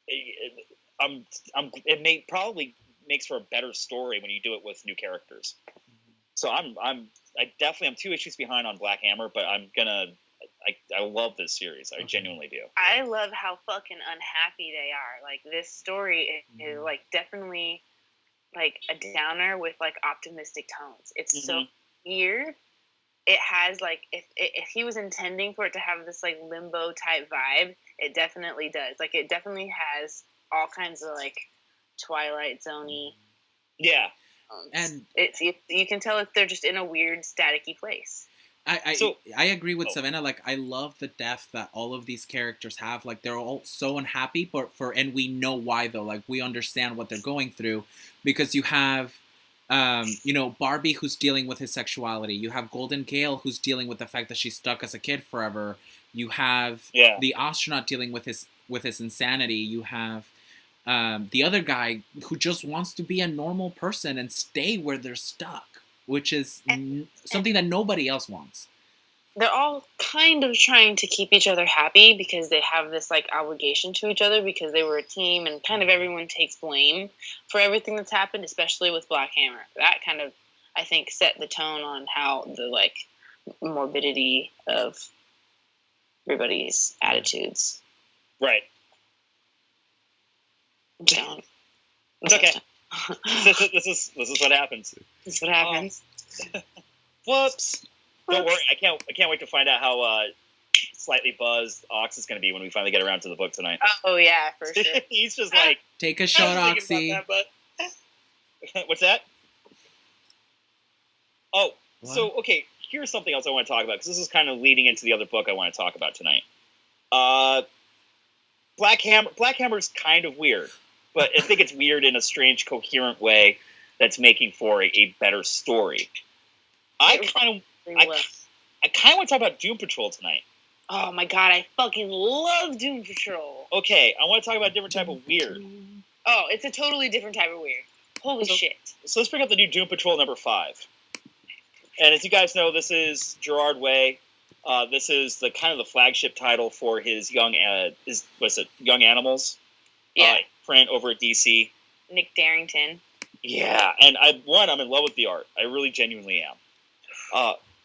It probably makes for a better story when you do it with new characters. So I'm 2 issues behind on Black Hammer, but I love this series. I genuinely do. I love how fucking unhappy they are. Like, this story is definitely a downer with optimistic tones. It's so weird. It has if he was intending for it to have this limbo type vibe, it definitely does. It definitely has all kinds of Twilight Zone-y. Yeah. And you can tell if they're just in a weird staticky place. I agree with Savanna. I love the depth that all of these characters have. They're all so unhappy, and we know why though. We understand what they're going through, because you have, Barbie who's dealing with his sexuality. You have Golden Gale who's dealing with the fact that she's stuck as a kid forever. You have the astronaut dealing with his insanity. You have the other guy who just wants to be a normal person and stay where they're stuck, which is something that nobody else wants. They're all kind of trying to keep each other happy because they have this obligation to each other because they were a team, and kind of everyone takes blame for everything that's happened, especially with Black Hammer. That kind of, I think, set the tone on how the morbidity of everybody's attitudes. Right. Down. It's okay. This is what happens. This is what happens. Whoops. Don't worry. I can't wait to find out how slightly buzzed Ox is going to be when we finally get around to the book tonight. Oh yeah, for sure. He's just take a shot, Oxy. What's that? Oh, what? So okay. Here's something else I want to talk about, because this is kind of leading into the other book I want to talk about tonight. Black Hammer's kind of weird, but I think it's weird in a strange, coherent way that's making for a better story. I kind of want to talk about Doom Patrol tonight. Oh my god, I fucking love Doom Patrol. Okay, I want to talk about a different type of weird. Oh, it's a totally different type of weird. Holy shit. So let's bring up the new Doom Patrol number 5. And as you guys know, this is Gerard Way. This is the kind of the flagship title for his Young Animals print over at DC. Nick Darrington. Yeah, and I'm in love with the art. I really genuinely am.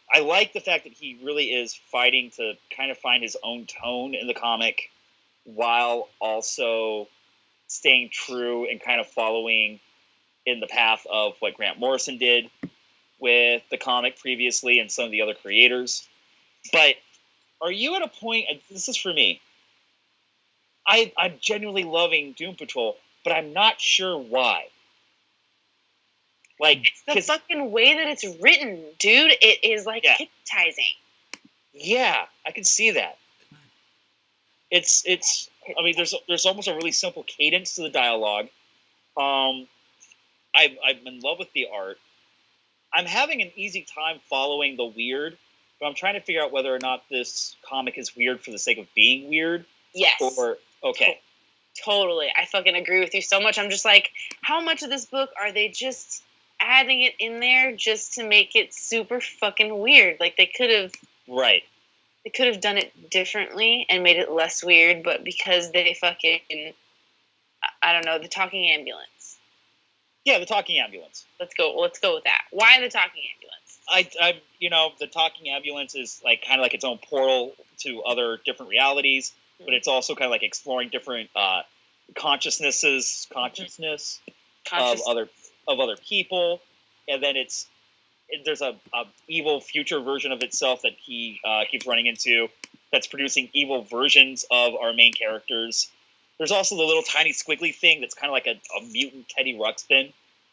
I like the fact that he really is fighting to kind of find his own tone in the comic, while also staying true and kind of following in the path of what Grant Morrison did with the comic previously and some of the other creators. But are you at a point, this is for me, I'm genuinely loving Doom Patrol, but I'm not sure why. It's the fucking way that it's written, dude. It is hypnotizing. Yeah, I can see that. It's I mean, there's almost a really simple cadence to the dialogue. I'm in love with the art. I'm having an easy time following the weird, but I'm trying to figure out whether or not this comic is weird for the sake of being weird. Yes. Or okay. Totally. I fucking agree with you so much. I'm just how much of this book are they just adding it in there just to make it super fucking weird? They could have... Right. They could have done it differently and made it less weird, but because they fucking... I don't know, the talking ambulance. Yeah, the talking ambulance. Let's go with that. Why the talking ambulance? The talking ambulance is kind of its own portal to other different realities, but it's also kind of exploring different consciousness of other people, and then it's there's a evil future version of itself that he keeps running into that's producing evil versions of our main characters. There's also the little tiny squiggly thing that's kind of like a mutant Teddy Ruxpin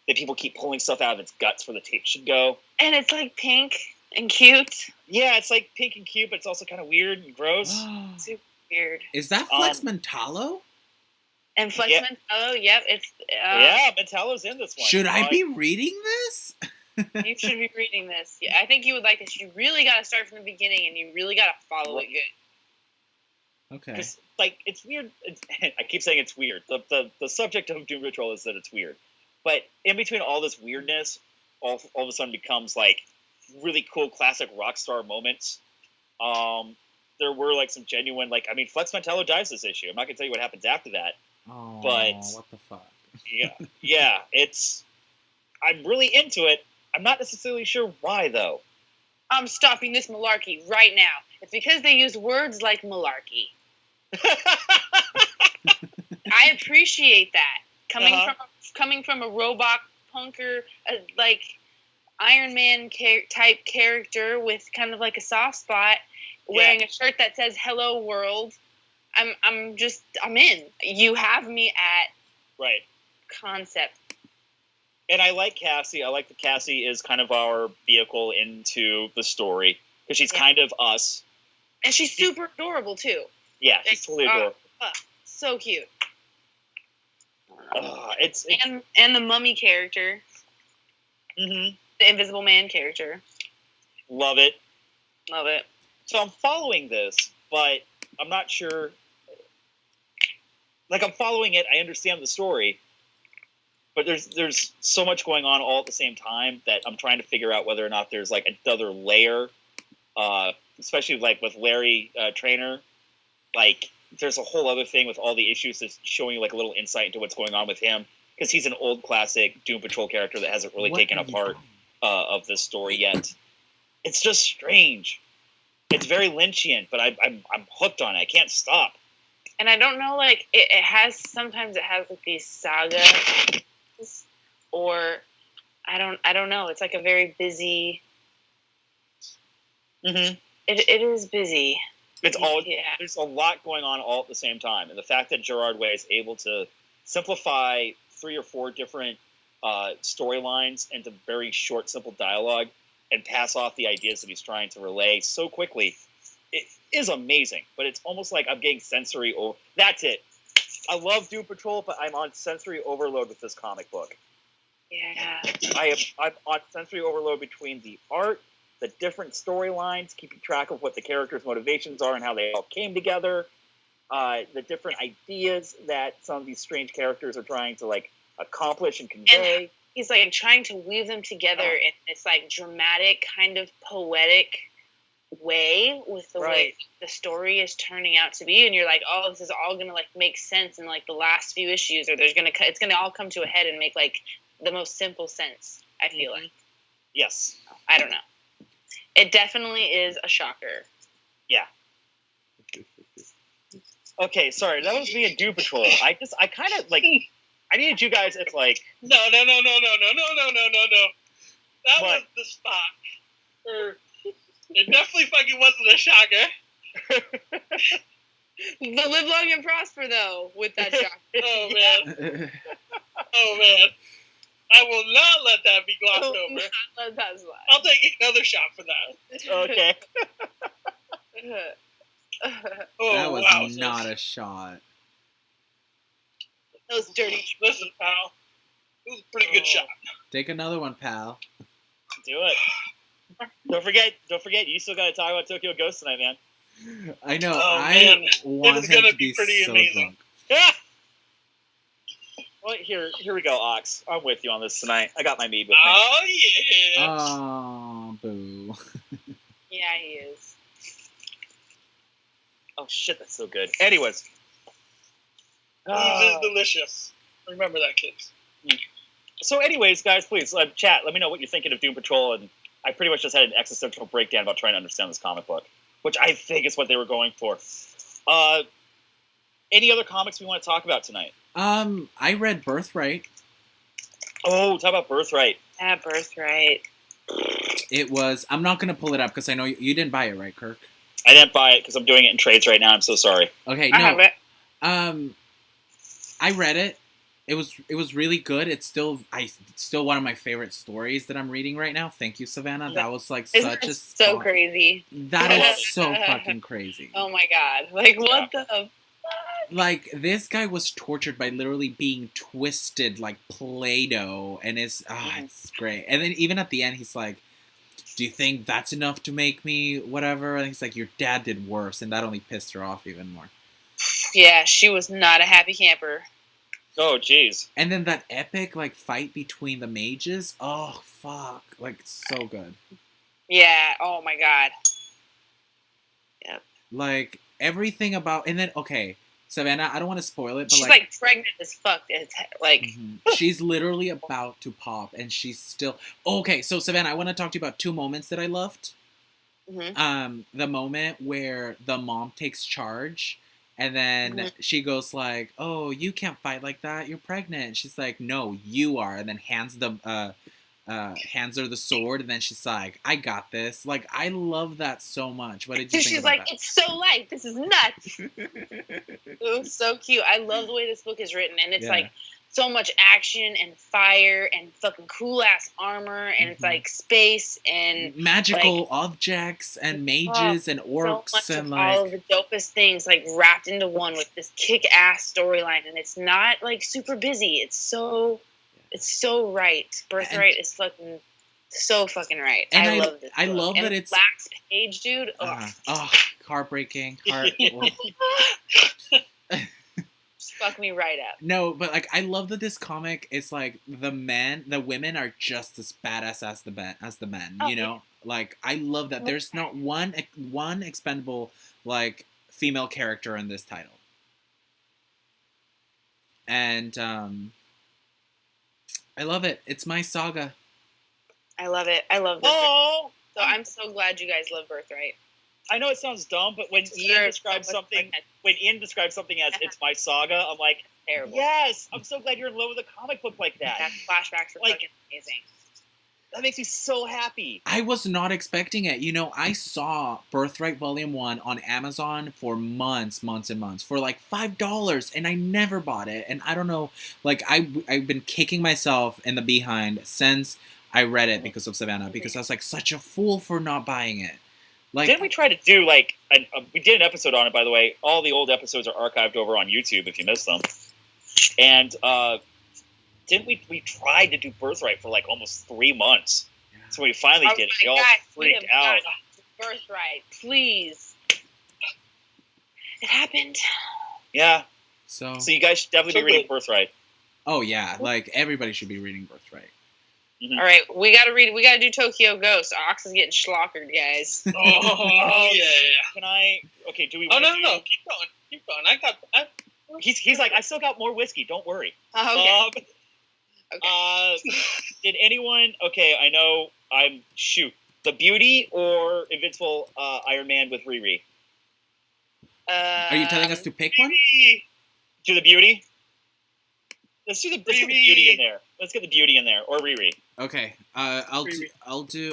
that people keep pulling stuff out of its guts where the tape should go. And it's like pink and cute. Yeah, it's like pink and cute, but it's also kind of weird and gross. Super weird. Is that Flex Mentallo? And Flex Mentallo, yep. It's yeah, Mentallo's in this one. Should I be reading this? You should be reading this. Yeah, I think you would like this. You really got to start from the beginning, and you really got to follow it good. Okay. Because, like, it's weird. I keep saying it's weird. The subject of Doom Patrol is that it's weird. But in between all this weirdness, all of a sudden becomes, like, really cool classic Rockstar moments. There were, like, some genuine, like, I mean, Flex Mentallo dies this issue. I'm not going to tell you what happens after that. Oh, but what the fuck? yeah, it's... I'm really into it. I'm not necessarily sure why, though. I'm stopping this malarkey right now. It's because they use words like malarkey. I appreciate that. Coming from a robot punker, like Iron Man type character with kind of like a soft spot, wearing a shirt that says "Hello World." I'm in. You have me at concept. And I like Cassie. I like that Cassie is kind of our vehicle into the story because she's kind of us. And she's super adorable too. Yeah, she's totally adorable. So cute. It's and the mummy character. Mm-hmm. The Invisible Man character. Love it. Love it. So I'm following this, but I'm not sure. Like, I'm following it. I understand the story. But there's so much going on all at the same time that I'm trying to figure out whether or not there's, like, another layer, especially, like, with Larry Trainer. Like, there's a whole other thing with all the issues that's showing you, like, a little insight into what's going on with him. Because he's an old classic Doom Patrol character that hasn't really taken a part of this story yet. It's just strange. It's very Lynchian, but I'm hooked on it. I can't stop. And I don't know, like, sometimes it has, like, these saga... or I don't know. It's like a very busy. Mm-hmm. It is busy. It's all there's a lot going on all at the same time, and the fact that Gerard Way is able to simplify 3 or 4 different storylines into very short, simple dialogue and pass off the ideas that he's trying to relay so quickly, it is amazing. But it's almost like I'm getting sensory. That's it. I love Doom Patrol, but I'm on sensory overload with this comic book. Yeah. I'm on sensory overload between the art, the different storylines, keeping track of what the characters' motivations are and how they all came together, the different ideas that some of these strange characters are trying to, like, accomplish and convey. And he's, like, trying to weave them together in this, like, dramatic, kind of poetic way with the way the story is turning out to be, and you're like, oh, this is all gonna, like, make sense in, like, the last few issues, or it's gonna all come to a head and make, like, the most simple sense. I feel like. Yes. I don't know. It definitely is a shocker. Yeah. Okay, sorry, that was me and Doom Patrol. I kind of, like, I needed you guys. It's like no. That was the spot. It definitely fucking wasn't a shocker. But live long and prosper, though, with that shocker. Oh, man. Oh, man. I will not let that be glossed over. Let that slide. I'll take another shot for that. Okay. That was not a shot. That was dirty. Listen, pal. It was a pretty good shot. Take another one, pal. Do it. Don't forget. You still got to talk about Tokyo Ghost tonight, man. I know. I want him to be pretty so amazing. drunk. Yeah. Well, here we go, Ox. I'm with you on this tonight. I got my mead with me. Oh yeah. Oh, boo. Yeah, he is. Oh shit, that's so good. Anyways. Cheese is delicious. Remember that, kids. So anyways, guys, please, chat. Let me know what you're thinking of Doom Patrol. And I pretty much just had an existential breakdown about trying to understand this comic book, which I think is what they were going for. Any other comics we want to talk about tonight? I read Birthright. Oh, talk about Birthright. Yeah, Birthright. It was. I'm not gonna pull it up because I know you didn't buy it, right, Kirk? I didn't buy it because I'm doing it in trades right now. I'm so sorry. Okay, I have no. it. I read it. It was really good. It's still one of my favorite stories that I'm reading right now. Thank you, Savannah. That was like Isn't such it a so crazy? That is so fucking crazy. Oh my god! Like what the? Like this guy was tortured by literally being twisted like Play-Doh, and it's great. And then even at the end, he's like, "Do you think that's enough to make me whatever?" And he's like, "Your dad did worse," and that only pissed her off even more. Yeah, she was not a happy camper. Oh, jeez. And then that epic like fight between the mages. Oh fuck! Like so good. Yeah. Oh my god. Yep. Like everything about, and then okay, Savannah. I don't want to spoil it, but She's like pregnant as fuck. It's like she's literally about to pop, and she's still okay. So Savannah, I want to talk to you about two moments that I loved. The moment where the mom takes charge. And then she goes like, "Oh, you can't fight like that. You're pregnant." And she's like, "No, you are." And then hands her the sword. And then she's like, "I got this." Like, I love that so much. What did you think she's about like, that? "It's so light. This is nuts." It was so cute. I love the way this book is written, and it's like so much action and fire and fucking cool ass armor, and it's like space and magical like, objects and mages and orcs so much and of like all of the dopest things like wrapped into one with this kick ass storyline, and it's not like super busy. It's so right. Birthright is fucking so fucking right. And I love this book. I love and that it's last page, dude. heartbreaking. Fuck me right up. No, but like I love that this comic is like the women are just as badass as the men. You know, like I love that. There's not one expendable like female character in this title, and I love it. It's my saga. I love it. I love this. Oh, so I'm so glad you guys love Birthright. I know it sounds dumb, but when Ian describes something as "it's my saga," I'm like, terrible. Yes, I'm so glad you're in love with a comic book like that. Flashbacks are like, fucking amazing. That makes me so happy. I was not expecting it. You know, I saw Birthright Volume 1 on Amazon for months for like $5, and I never bought it. And I don't know, like I've been kicking myself in the behind since I read it because of Savanna, because I was like such a fool for not buying it. Like, didn't we try to do like we did an episode on it, by the way. All the old episodes are archived over on YouTube if you missed them. And didn't we tried to do Birthright for like almost 3 months? Yeah. So we finally did it. We all freaked out. Birthright, please. It happened. Yeah. So you guys should definitely be reading Birthright. Oh yeah, like everybody should be reading Birthright. Mm-hmm. All right, we gotta read. We gotta do Tokyo Ghost. Ox is getting schlockered, guys. Oh yeah. Can I? Okay, do we? Oh no, keep going. He's like, I still got more whiskey. Don't worry. Oh, okay. Okay. Did anyone? Okay, I know. The Beauty or Invincible Iron Man with Riri. Are you telling us to pick one? Do the Beauty. Let's get the Beauty in there. Let's get the Beauty in there or Riri. Okay. I'll do.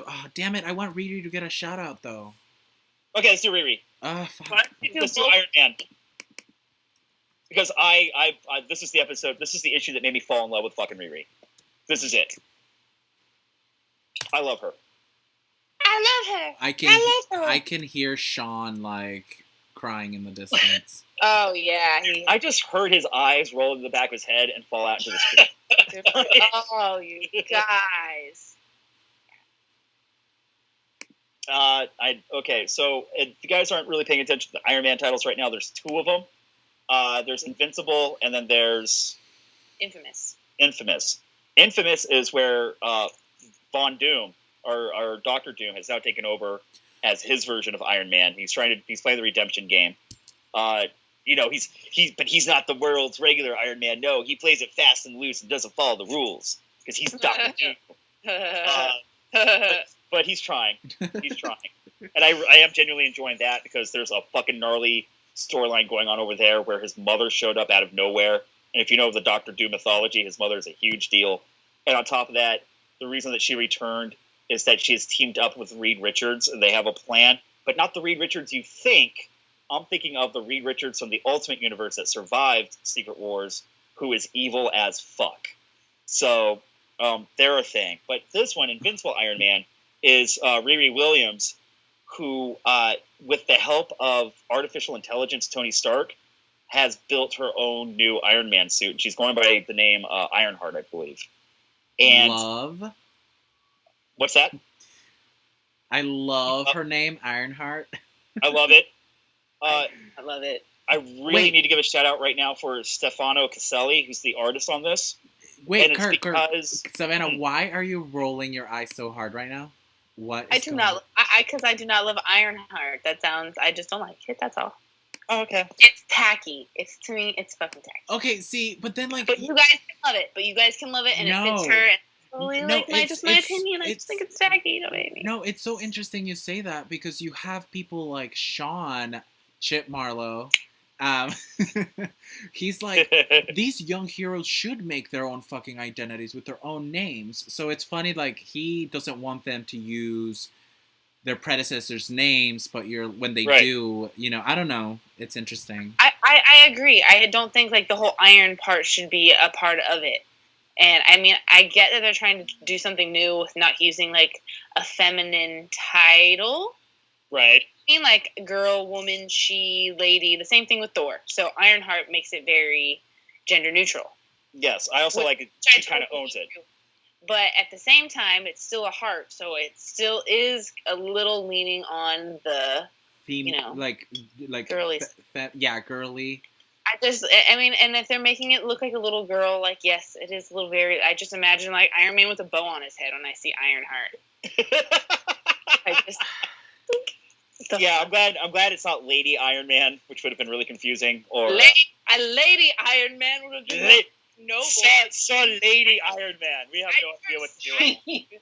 Oh damn it! I want Riri to get a shout out though. Okay, let's do Riri. Fuck. Let's do Iron Man. Because I this is the episode. This is the issue that made me fall in love with fucking Riri. This is it. I love her. I can hear Sean like crying in the distance. Oh yeah. I just heard his eyes roll into the back of his head and fall out into the screen. Oh, you guys. Okay, so if you guys aren't really paying attention to the Iron Man titles right now, there's 2 of them. There's Invincible, and then there's Infamous. Infamous is where Von Doom, or Doctor Doom, has now taken over as his version of Iron Man. He's playing the redemption game. But he's not the world's regular Iron Man. No, he plays it fast and loose and doesn't follow the rules because he's Doctor Doom. But he's trying. He's trying, and I am genuinely enjoying that because there's a fucking gnarly storyline going on over there where his mother showed up out of nowhere. And if you know the Doctor Doom mythology, his mother is a huge deal. And on top of that, the reason that she returned is that she has teamed up with Reed Richards, and they have a plan, but not the Reed Richards you think. I'm thinking of the Reed Richards from the Ultimate Universe that survived Secret Wars, who is evil as fuck. So they're a thing. But this one, Invincible Iron Man, is Riri Williams, who, with the help of artificial intelligence Tony Stark, has built her own new Iron Man suit. She's going by the name Ironheart, I believe. And Love. What's that? I love her name, Ironheart. I love it. I love it. I really need to give a shout out right now for Stefano Caselli, who's the artist on this. Wait, Kirk, Savanna, why are you rolling your eyes so hard right now? What? I do not love Ironheart. That sounds. I just don't like it. That's all. Oh, okay. It's tacky. To me, it's fucking tacky. Okay, see, but then like. But you guys can love it. And it fits her. And totally my opinion. I just think it's tacky. Don't hate me. No, it's so interesting you say that because you have people like Sean Chip Marlowe. He's like, these young heroes should make their own fucking identities with their own names. So it's funny, like, he doesn't want them to use their predecessors' names, but when they do, I don't know. It's interesting. I agree. I don't think, like, the whole iron part should be a part of it. And, I mean, I get that they're trying to do something new with not using, like, a feminine title. Right. I mean, like, girl, woman, she, lady, the same thing with Thor. So Ironheart makes it very gender neutral. Yes, I also like it. She kind of owns it. But at the same time, it's still a heart, so it still is a little leaning on the, like girly. Girly. I mean, and if they're making it look like a little girl, like, yes, it is a little very, I just imagine, like, Iron Man with a bow on his head when I see Ironheart. I just... Yeah, I'm glad it's not Lady Iron Man, which would have been really confusing. Or Lady Iron Man would have been no. Sir Lady Iron Man. We have no idea what to do right now.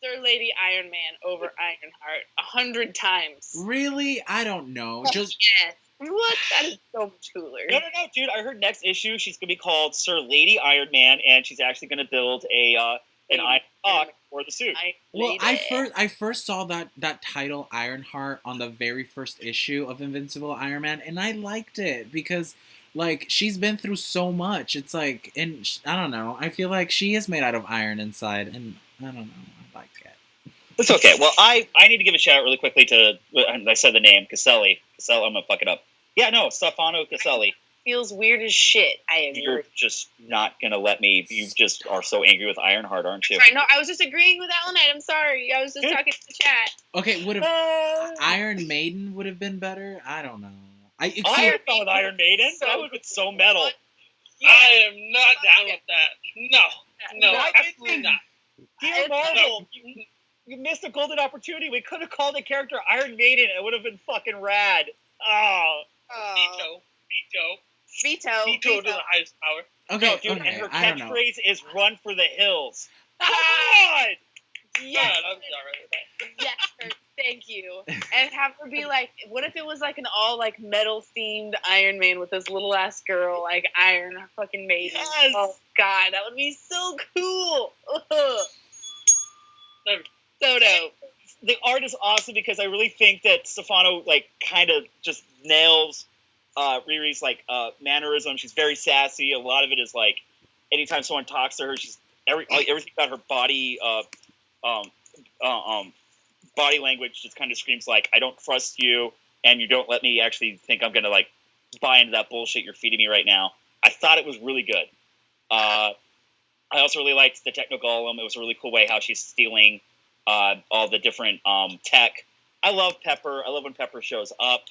Sir Lady Iron Man over Ironheart 100 times. Really? I don't know. Just yes. What? That is so much cooler. No, dude. I heard next issue she's gonna be called Sir Lady Iron Man, and she's actually gonna build an Iron Hawk for the suit. Well, I first saw that title Ironheart on the very first issue of Invincible Iron Man, and I liked it because, like, she's been through so much. It's like, and I don't know. I feel like she is made out of iron inside, and I don't know. I like it. It's okay. Well, I need to give a shout out really quickly to, I said the name, Caselli. I'm gonna fuck it up. Yeah, no, Stefano Caselli. Feels weird as shit. I agree. You're just not gonna let me. You just are so angry with Ironheart, aren't you? Sorry, no, I was just agreeing with Alan Knight. I'm sorry. I was just talking to the chat. Okay, would have Iron Maiden would have been better? I don't know. I had fun with Iron Maiden. That would have been so metal. Yeah. I am not down with that. No, absolutely not. Dear Marvel, you missed a golden opportunity. We could have called the character Iron Maiden. It would have been fucking rad. Veto to the highest power. Okay, no, dude, okay, and her catchphrase is "Run for the hills." God! Yes, God, I'm sorry with that. Yes, thank you. And have her be like, what if it was like an all like metal themed Iron Man with this little ass girl like Iron fucking Maiden? Yes. Oh God, that would be so cool. So dope. The art is awesome because I really think that Stefano like kind of just nails Riri's like mannerism. She's very sassy. A lot of it is like anytime someone talks to her, she's everything about her body body language just kind of screams like, I don't trust you, and you don't let me actually think I'm gonna like buy into that bullshit you're feeding me right now. I thought it was really good. I also really liked the Techno Golem. It was a really cool way how she's stealing all the different tech. I love Pepper. I love when Pepper shows up.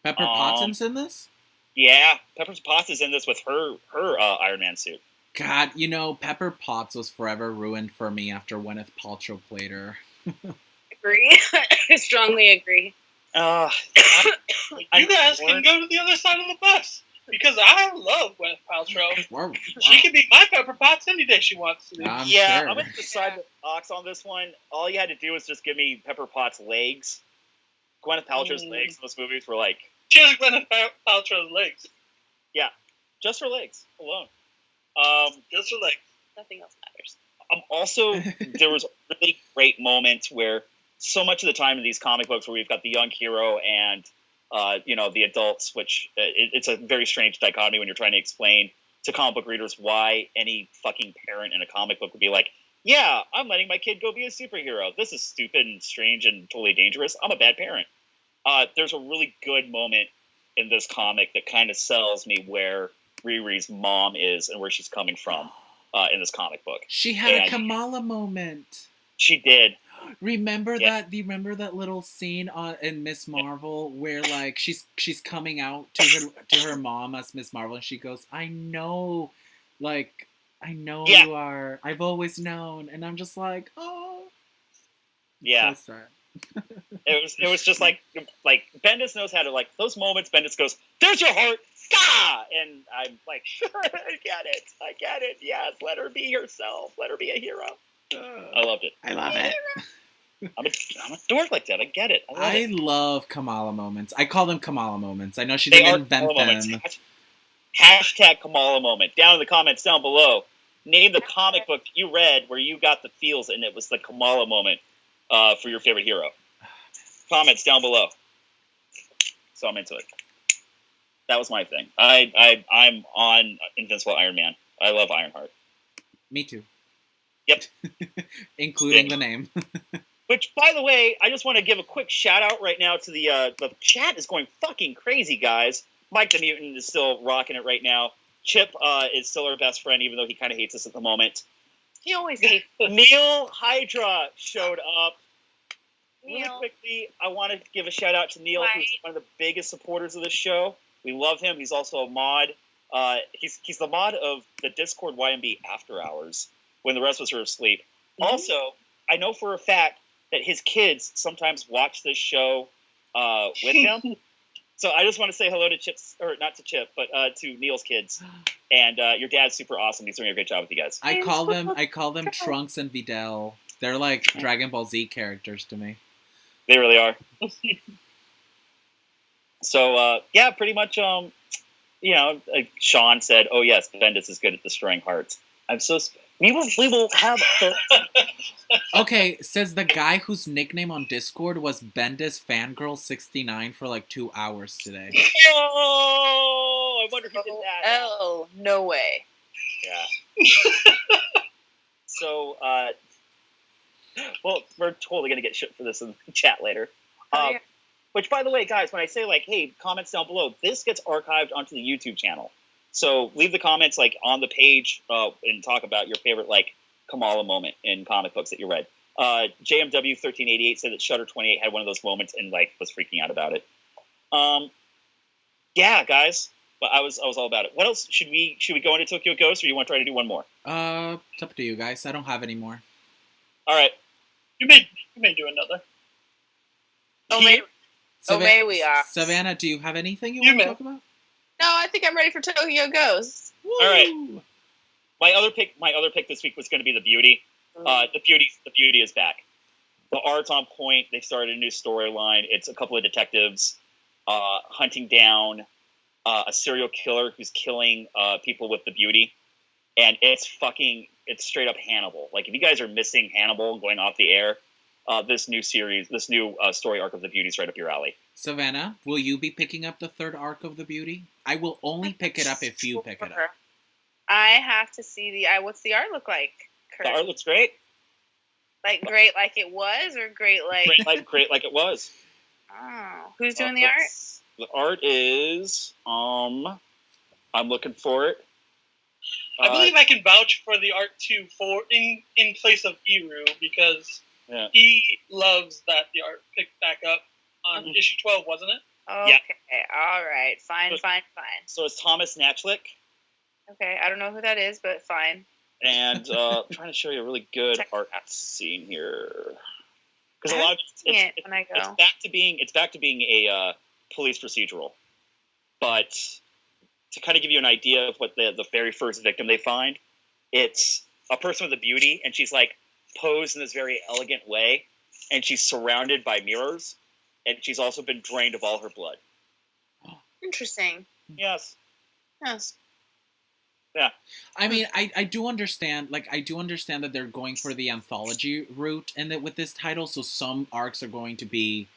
Pepper Potts's in this? Yeah, Pepper Potts is in this with her Iron Man suit. God, Pepper Potts was forever ruined for me after Gwyneth Paltrow played her. Agree. I strongly agree. You guys can go to the other side of the bus. Because I love Gwyneth Paltrow. She can be my Pepper Potts any day she wants to be. I'm going to decide with Ox on this one. All you had to do was just give me Pepper Potts' legs. Gwyneth Paltrow's legs in those movies were like... She has Gwyneth Paltrow's legs. Yeah. Just her legs alone. Just her legs. Nothing else matters. Also, there was really great moments where so much of the time in these comic books where we've got the young hero and the adults, which it's a very strange dichotomy when you're trying to explain to comic book readers why any fucking parent in a comic book would be like, yeah, I'm letting my kid go be a superhero. This is stupid and strange and totally dangerous. I'm a bad parent. There's a really good moment in this comic that kind of sells me where Riri's mom is and where she's coming from in this comic book. She had a Kamala moment. She did. Remember that? Do you remember that little scene in Miss Marvel where like she's coming out to her mom as Miss Marvel and she goes, "I know, you are. I've always known," and I'm just like, oh, yeah. So sad. It was just like Bendis knows how to those moments. Bendis goes, "There's your heart, Gah!" And I'm like, sure, I get it. Yes, let her be herself. Let her be a hero. I loved it. I love it. I'm a dork like that. I get it. I love Kamala moments. I call them Kamala moments. I know she didn't invent them. Hashtag Kamala moment. Down in the comments down below, name the comic book you read where you got the feels and it was the Kamala moment for your favorite hero. Comments down below. So I'm into it. That was my thing. I'm on Invincible Iron Man. I love Ironheart. Me too. Yep. Including the name. Which, by the way, I just want to give a quick shout out right now to the chat is going fucking crazy, guys. Mike the Mutant is still rocking it right now. Chip is still our best friend, even though he kind of hates us at the moment. He always hates us. Neil Hydra showed up. Neil. Really quickly, I want to give a shout out to Neil, who's one of the biggest supporters of this show. We love him. He's also a mod. He's the mod of the Discord YMB After Hours when the rest of us are asleep. Mm-hmm. Also, I know for a fact that his kids sometimes watch this show with him. So I just want to say hello to Chip's, or not to Chip, but to Neil's kids. And your dad's super awesome. He's doing a great job with you guys. I call them Trunks and Videl. They're like Dragon Ball Z characters to me. They really are. So yeah, pretty much. Like Sean said, "Oh yes, Bendis is good at destroying hearts." We will have. Okay, says the guy whose nickname on Discord was Bendis Fangirl 69 for like 2 hours today. Oh, I wonder who did that. Oh, no way. Yeah. So, well, we're totally gonna get shit for this in the chat later. Yeah. Which, by the way, guys, when I say hey, comments down below, this gets archived onto the YouTube channel. So leave the comments on the page and talk about your favorite Kamala moment in comic books that you read. JMW1388 said that Shutter 28 had one of those moments and was freaking out about it. Yeah, guys, but I was all about it. What else should we go into Tokyo Ghost, or you want to try to do one more? It's up to you guys. I don't have any more. All right, you may do another. May we are. Savannah, do you have anything you want to talk about? No, I think I'm ready for Tokyo Ghost. Woo! All right. My other pick this week was going to be the Beauty. The Beauty is back. The art's on point. They started a new storyline. It's a couple of detectives hunting down a serial killer who's killing people with the Beauty, and it's straight up Hannibal. If you guys are missing Hannibal going off the air, this new story arc of the Beauty is right up your alley. Savannah, will you be picking up the third arc of the Beauty? I will only pick it up if you pick it up. I have to see what's the art look like, Kirk? The art looks great. Great like it was, or great like it was. Oh, who's doing the art? The art is I'm looking for it. I believe I can vouch for the art too, in place of Iru, because he loves that the art picked back up on issue 12, wasn't it? Okay, yeah. All right, fine. So it's Thomas Nachlik. Okay, I don't know who that is, but fine. And I'm trying to show you a really good art scene here, because a lot of it's back to being a police procedural, but to kind of give you an idea of what the very first victim they find, it's a person with a Beauty, and she's posed in this very elegant way, and she's surrounded by mirrors, and she's also been drained of all her blood. Interesting. Yes. Yeah. I mean, I do understand. Like, I do understand that they're going for the anthology route, and that with this title, so some arcs are going to be,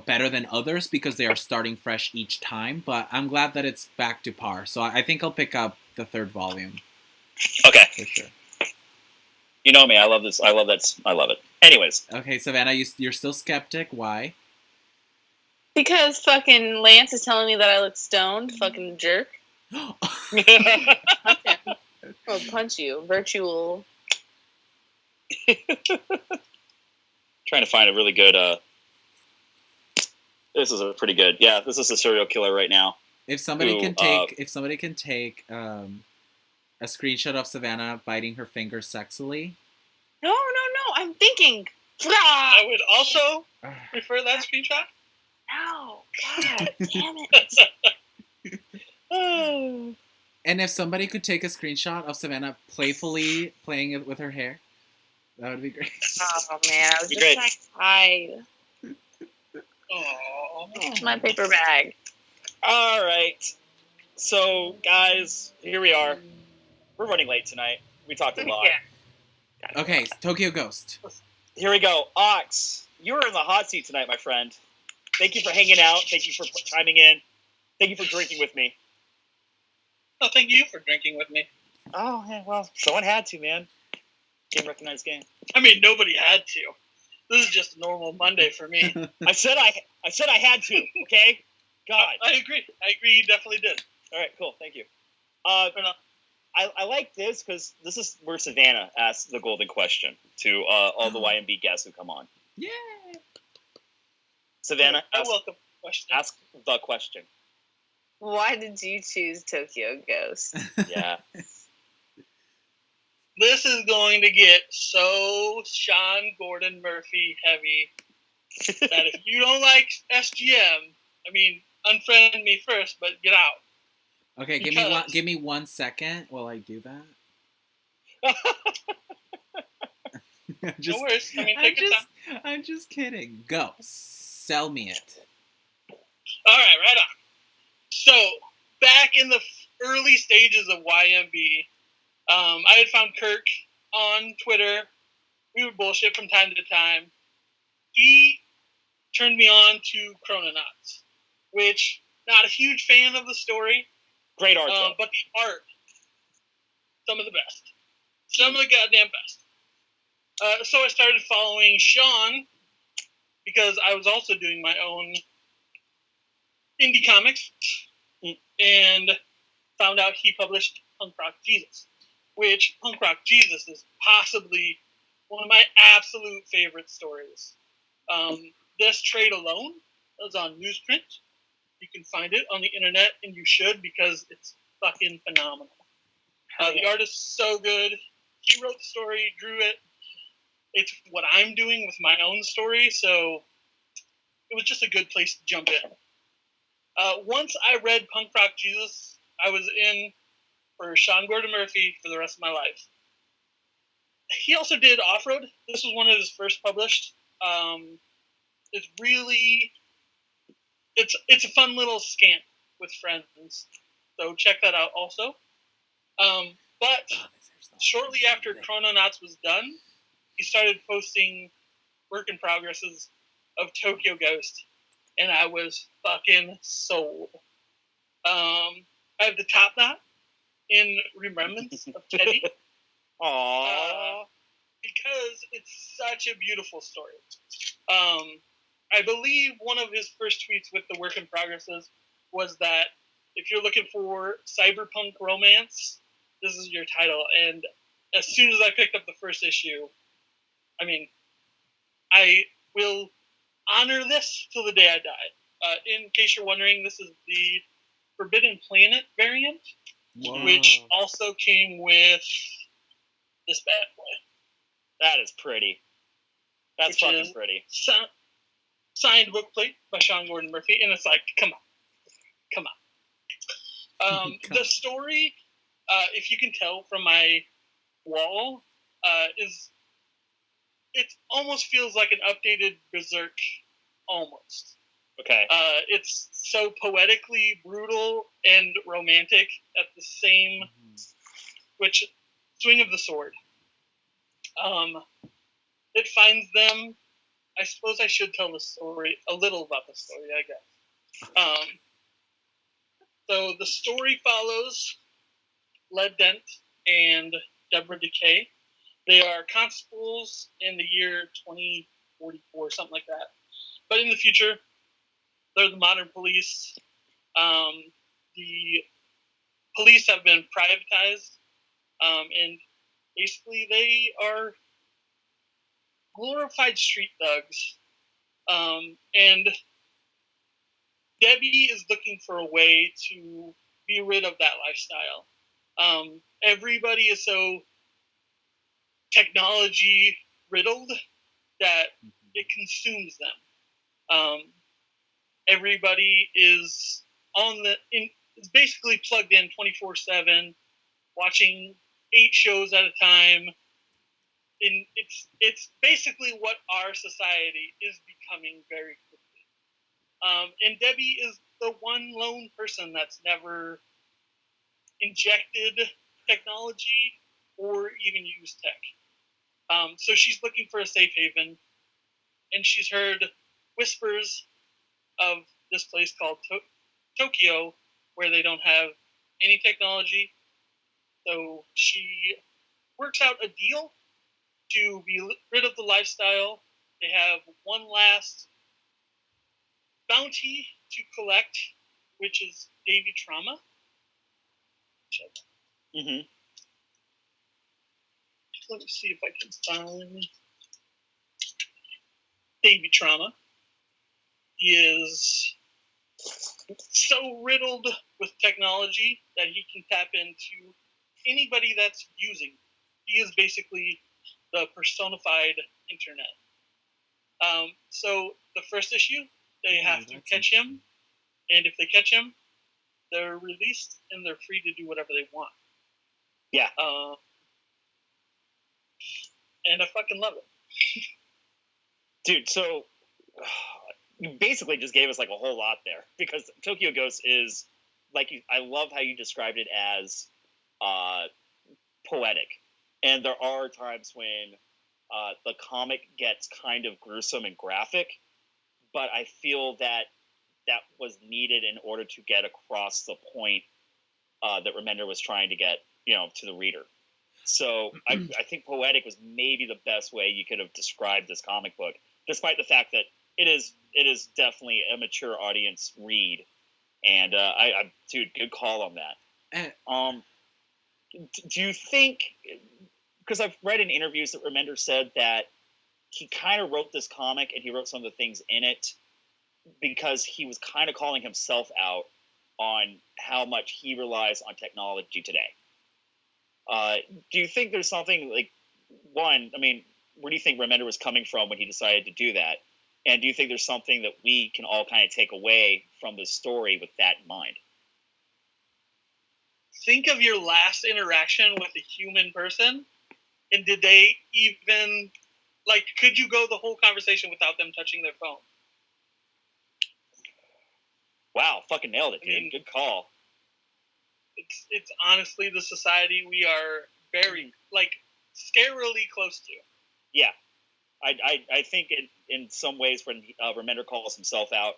better than others because they are starting fresh each time. But I'm glad that it's back to par. So I think I'll pick up the third volume Okay. for sure. You know me. I love this. I love that. I love it. Anyways. Okay, Savanna, you're still skeptic. Why? Because fucking Lance is telling me that I look stoned. Fucking jerk. Punch him. I'll punch you. Virtual. Trying to find a really good. This is a pretty good. Yeah, this is a serial killer right now. If somebody can take a screenshot of Savanna biting her finger sexily. No. I'm thinking. I would also prefer that screenshot. No. God damn it. And if somebody could take a screenshot of Savanna playfully playing it with her hair, that would be great. Oh man, I was just trying to hide. Aww. My paper bag. All right. So, guys, here we are. We're running late tonight. We talked a lot. Yeah. Okay, Tokyo Ghost. Here we go. Ox, you are in the hot seat tonight, my friend. Thank you for hanging out. Thank you for chiming in. Thank you for drinking with me. No, thank you for drinking with me. Oh, yeah, well, someone had to, man. Game recognized game. I mean, nobody had to. This is just a normal Monday for me. I said I had to. Okay. God. I agree. You definitely did. All right. Cool. Thank you. I like this because this is where Savanna asks the golden question to all the YMB guests who come on. Yeah. Savannah, I welcome the question. ask the question. Why did you choose Tokyo Ghost? Yeah. This is going to get so Sean Gordon Murphy heavy that if you don't like SGM, I mean, unfriend me first, but get out. Okay, give me 1 second while I do that. No worries. I mean, take your time. I'm just kidding. Go. Sell me it. All right on. So, back in the early stages of YMB, I had found Kirk on Twitter. We would bullshit from time to time. He turned me on to Chrononauts, which, not a huge fan of the story. Great art, though. But the art, some of the best. Some of the goddamn best. So I started following Sean because I was also doing my own indie comics and found out he published Punk Rock Jesus, which Punk Rock Jesus is possibly one of my absolute favorite stories. This trade alone is on newsprint. You can find it on the internet, and you should because it's fucking phenomenal. The art is so good. He wrote the story, drew it. It's what I'm doing with my own story, so it was just a good place to jump in. Once I read Punk Rock Jesus, I was in for Sean Gordon Murphy for the rest of my life. He also did Off-Road. This was one of his first published. It's really... It's a fun little scamp with friends, so check that out also. But shortly after Chrononauts was done, he started posting work in progresses of Tokyo Ghost, and I was fucking sold. I have the top knot in remembrance of Teddy. Aww. Because it's such a beautiful story. I believe one of his first tweets with the work in progresses was that if you're looking for cyberpunk romance, this is your title. And as soon as I picked up the first issue, I mean, I will honor this till the day I die. In case you're wondering, this is the Forbidden Planet variant, which also came with this bad boy. That is pretty. That's fucking pretty. Signed bookplate by Sean Gordon Murphy, and it's like, come on. The story, if you can tell from my wall, it almost feels like an updated Berserk, almost. Okay. It's so poetically brutal and romantic at the same, which swing of the sword. It finds them. I suppose I should tell the story, a little about the story, I guess. So the story follows Led Dent and Deborah Decay. They are constables in the year 2044, something like that. But in the future, they're the modern police. The police have been privatized, and basically they are glorified street thugs. And Debbie is looking for a way to be rid of that lifestyle. Everybody is so technology riddled that it consumes them. Everybody is is basically plugged in 24/7, watching 8 shows at a time. And it's basically what our society is becoming very quickly. And Debbie is the one lone person that's never injected technology or even used tech. So she's looking for a safe haven, and she's heard whispers of this place called Tokyo, where they don't have any technology. So she works out a deal to be rid of the lifestyle. They have one last bounty to collect, which is Davy Trauma. Mm-hmm. Let me see if I can find Davy Trauma. He is so riddled with technology that he can tap into anybody that's using. He is basically the personified internet. So the first issue, they have to catch him, and if they catch him, they're released and they're free to do whatever they want. Yeah. And I fucking love it. Dude, so you basically just gave us like a whole lot there, because Tokyo Ghost is I love how you described it as poetic, and there are times when the comic gets kind of gruesome and graphic, but I feel that was needed in order to get across the point that Remender was trying to get, to the reader. So I think poetic was maybe the best way you could have described this comic book, despite the fact that it is definitely a mature audience read. And dude, good call on that. Do you think, because I've read in interviews that Remender said that he kind of wrote this comic and he wrote some of the things in it because he was kind of calling himself out on how much he relies on technology today. Do you think there's something where do you think Remender was coming from when he decided to do that? And do you think there's something that we can all kind of take away from this story with that in mind? Think of your last interaction with a human person, and did they even, could you go the whole conversation without them touching their phone? Wow, fucking nailed it, dude. Good call. It's honestly the society we are very, scarily close to. Yeah. I think in some ways when Remender calls himself out,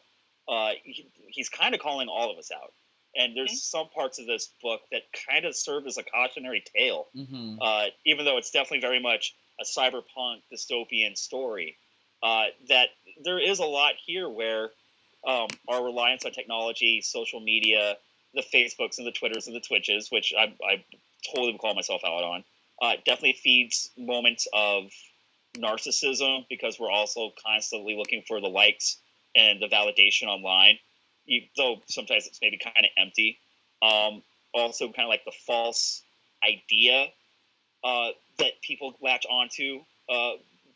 he's kind of calling all of us out. And there's some parts of this book that kind of serve as a cautionary tale, even though it's definitely very much a cyberpunk dystopian story. That there is a lot here where our reliance on technology, social media, the Facebooks and the Twitters and the Twitches, which I totally would call myself out on, definitely feeds moments of narcissism, because we're also constantly looking for the likes and the validation online, though sometimes it's maybe kind of empty. Also kind of like the false idea that people latch onto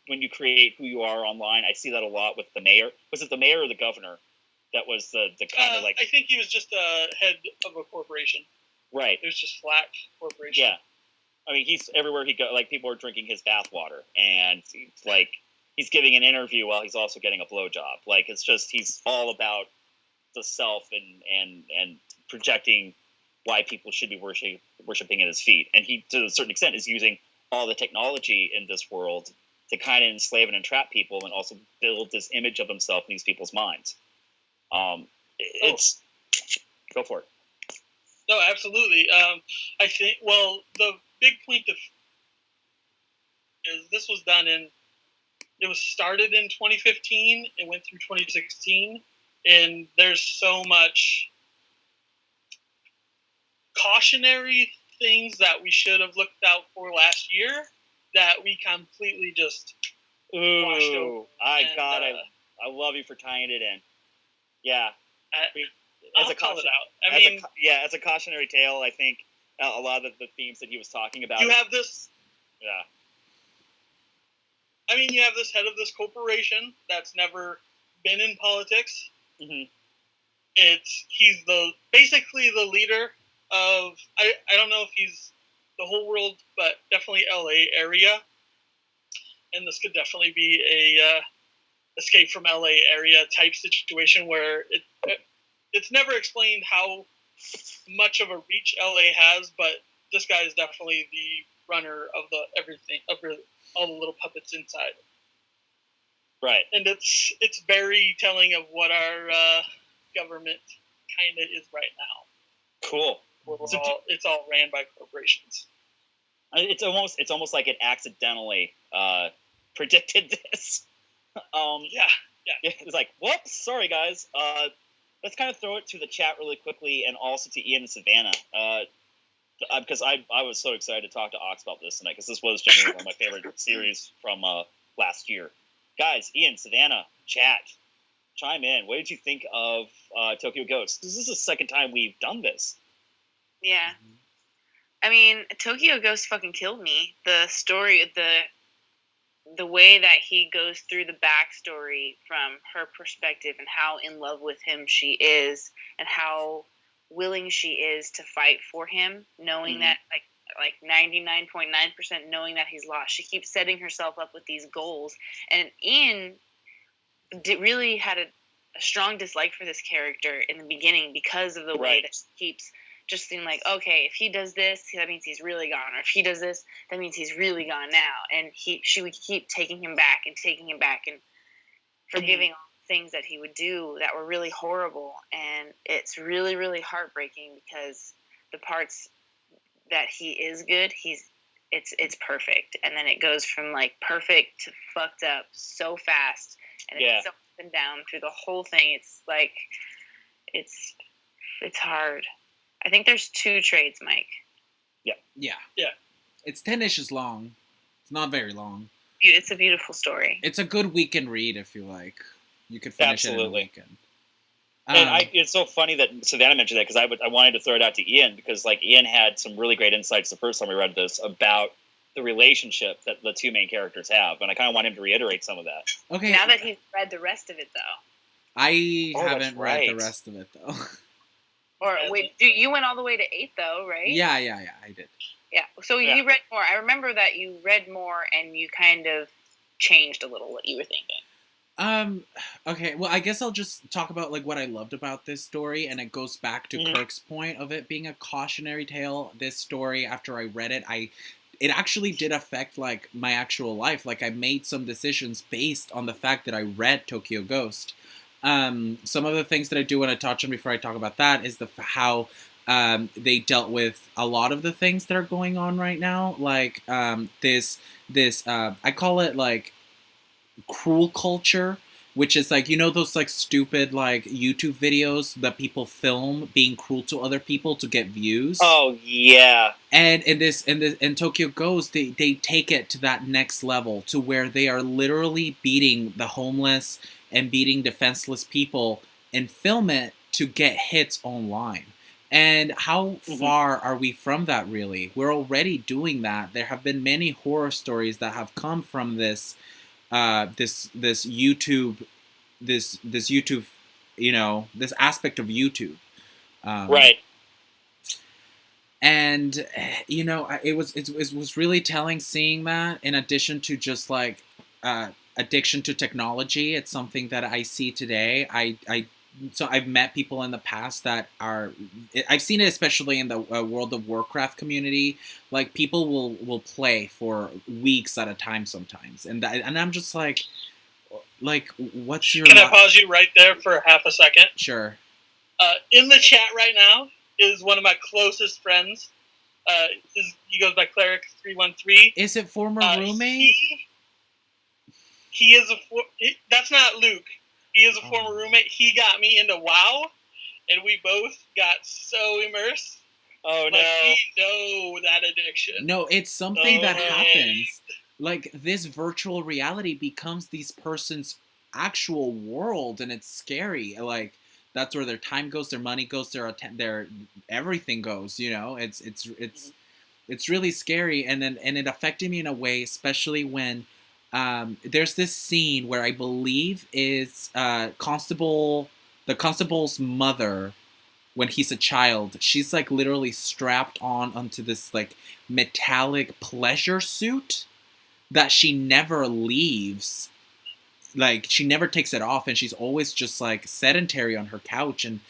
when you create who you are online. I see that a lot with the mayor. Was it the mayor or the governor that was the kind of I think he was just a head of a corporation. Right. It was just flat corporation. Yeah. I mean, he's everywhere he goes. People are drinking his bathwater, and it's he's giving an interview while he's also getting a blowjob. Like, it's just, he's all about the self and projecting why people should be worshiping at his feet. And he, to a certain extent, is using all the technology in this world to kind of enslave and entrap people, and also build this image of himself in these people's minds. It's go for it. No, absolutely. I think, well, the big point of is this was done in, it was started in 2015 and went through 2016, and there's so much cautionary things that we should have looked out for last year that we completely just washed over. I love you for tying it in. Yeah. I'll call it out. As a cautionary tale, I think a lot of the themes that he was talking about. You have this. Yeah. I mean, you have this head of this corporation that's never been in politics. Mm-hmm. He's basically the leader of, I don't know if he's the whole world, but definitely LA area. And this could definitely be a escape from LA area type situation where it's never explained how much of a reach LA has, but this guy is definitely the runner of everything, of all the little puppets inside. Right. And it's very telling of what our government kind of is right now. Cool. It's all ran by corporations. It's almost like it accidentally predicted this. Yeah. It's like, whoops, sorry guys. Let's kind of throw it to the chat really quickly, and also to Ian and Savanna, because I was so excited to talk to Ox about this tonight, because this was generally one of my favorite series from last year. Guys, Ian, Savanna, chat, chime in. What did you think of Tokyo Ghost? This is the second time we've done this. Yeah. I mean, Tokyo Ghost fucking killed me. The story, the way that he goes through the backstory from her perspective, and how in love with him she is, and how willing she is to fight for him, knowing that, like 99.9% knowing that he's lost. She keeps setting herself up with these goals. And Ian really had a strong dislike for this character in the beginning because of the way that she keeps just seem like, okay, if he does this, that means he's really gone. Or if he does this, that means he's really gone now. And she would keep taking him back and forgiving all the things that he would do that were really horrible. And it's really, really heartbreaking, because the parts that he is good, it's perfect. And then it goes from like perfect to fucked up so fast. And it's so up and down through the whole thing. It's like, it's hard. I think there's 2 trades, Mike. Yeah. It's 10 issues long. It's not very long. It's a beautiful story. It's a good weekend read if you like. You could finish it in a weekend. And it's so funny that Savannah mentioned that, because I wanted to throw it out to Ian, because like Ian had some really great insights the first time we read this about the relationship that the 2 main characters have, and I kind of want him to reiterate some of that. Okay. Now that he's read the rest of it, though. I haven't read the rest of it, though. Or wait, you went all the way to 8, though, right? Yeah, I did. Yeah, so you read more. I remember that you read more, and you kind of changed a little what you were thinking. Okay, well, I guess I'll just talk about like what I loved about this story, and it goes back to Kirk's point of it being a cautionary tale. This story, after I read it, it actually did affect like my actual life. Like, I made some decisions based on the fact that I read Tokyo Ghost. Some of the things that I do want to touch on before I talk about that is how they dealt with a lot of the things that are going on right now, like this I call it like cruel culture, which is like, you know, those like stupid like YouTube videos that people film being cruel to other people to get views. Oh yeah. And in Tokyo Ghost, they take it to that next level, to where they are literally beating the homeless and beating defenseless people and film it to get hits online. And how far are we from that, really? We're already doing that. There have been many horror stories that have come from this YouTube, you know, this aspect of YouTube. Right. And, you know, it was really telling seeing that, in addition to just like, addiction to technology. It's something that I see today. So I've met people in the past that are. I've seen it especially in the World of Warcraft community. Like people will play for weeks at a time sometimes, and I'm just like, what's your? Can I pause you right there for half a second? Sure. In the chat right now is one of my closest friends. He goes by Cleric313. Is it former roommate? He is that's not Luke. He is a former roommate. He got me into WoW, and we both got so immersed. Oh, no. We know that addiction. No, it's something that happens. Like, this virtual reality becomes these person's actual world, and it's scary. Like, that's where their time goes, their money goes, their everything goes, you know? It's really scary, and it affected me in a way, especially when there's this scene where I believe is the constable's mother, when he's a child, she's like literally strapped onto this like metallic pleasure suit that she never leaves. Like, she never takes it off, and she's always just like sedentary on her couch, and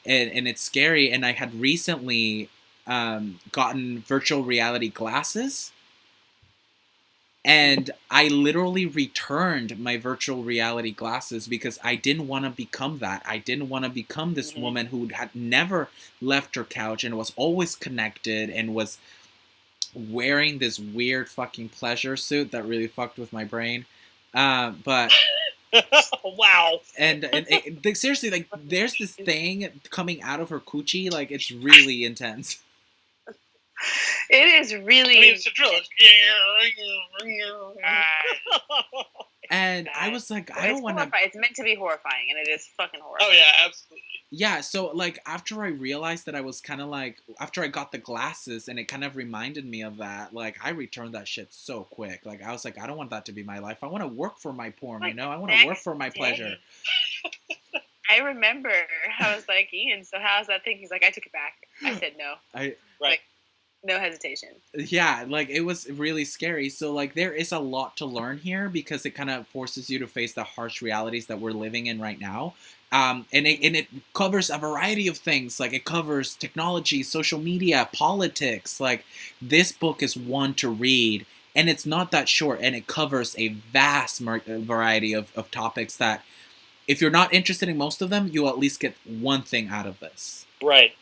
it's scary. And I had recently gotten virtual reality glasses. And I literally returned my virtual reality glasses because I didn't want to become that. I didn't want to become this woman who had never left her couch and was always connected and was wearing this weird fucking pleasure suit that really fucked with my brain. But wow. And seriously, like, there's this thing coming out of her coochie, like, it's really intense. It is really. I mean, it's a drill. And I was like, I don't want to. It's meant to be horrifying, and it is fucking horrifying. Oh yeah, absolutely. Yeah, so like after I realized that I was kind of like, after I got the glasses, and it kind of reminded me of that, like I returned that shit so quick. Like I was like, I don't want that to be my life. I want to work for my porn, like, you know. I want to work for my pleasure. I remember I was like, Ian, so how's that thing? He's like, I took it back. I said no. Right. Like, no hesitation. Yeah, like it was really scary. So like there is a lot to learn here because it kind of forces you to face the harsh realities that we're living in right now. And it covers a variety of things. Like it covers technology, social media, politics. Like this book is one to read, and it's not that short, and it covers a vast variety of topics that if you're not interested in most of them, you'll at least get one thing out of this. Right.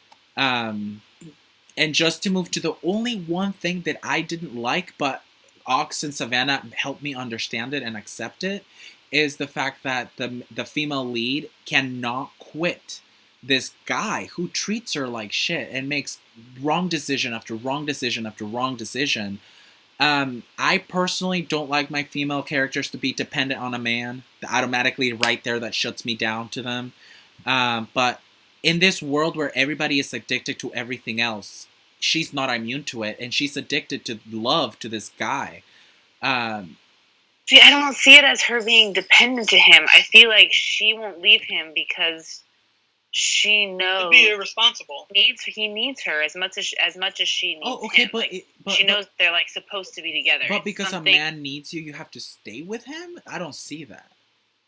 And just to move to the only one thing that I didn't like, but Ox and Savanna helped me understand it and accept it, is the fact that the female lead cannot quit this guy who treats her like shit and makes wrong decision after wrong decision after wrong decision. I personally don't like my female characters to be dependent on a man. Automatically right there, that shuts me down to them. But in this world where everybody is addicted to everything else, she's not immune to it, and she's addicted to love to this guy. See, I don't see it as her being dependent to him. I feel like she won't leave him because she knows It'd be irresponsible. He needs her as much as she needs him. But she knows they're like supposed to be together. But because a man needs you, you have to stay with him? I don't see that.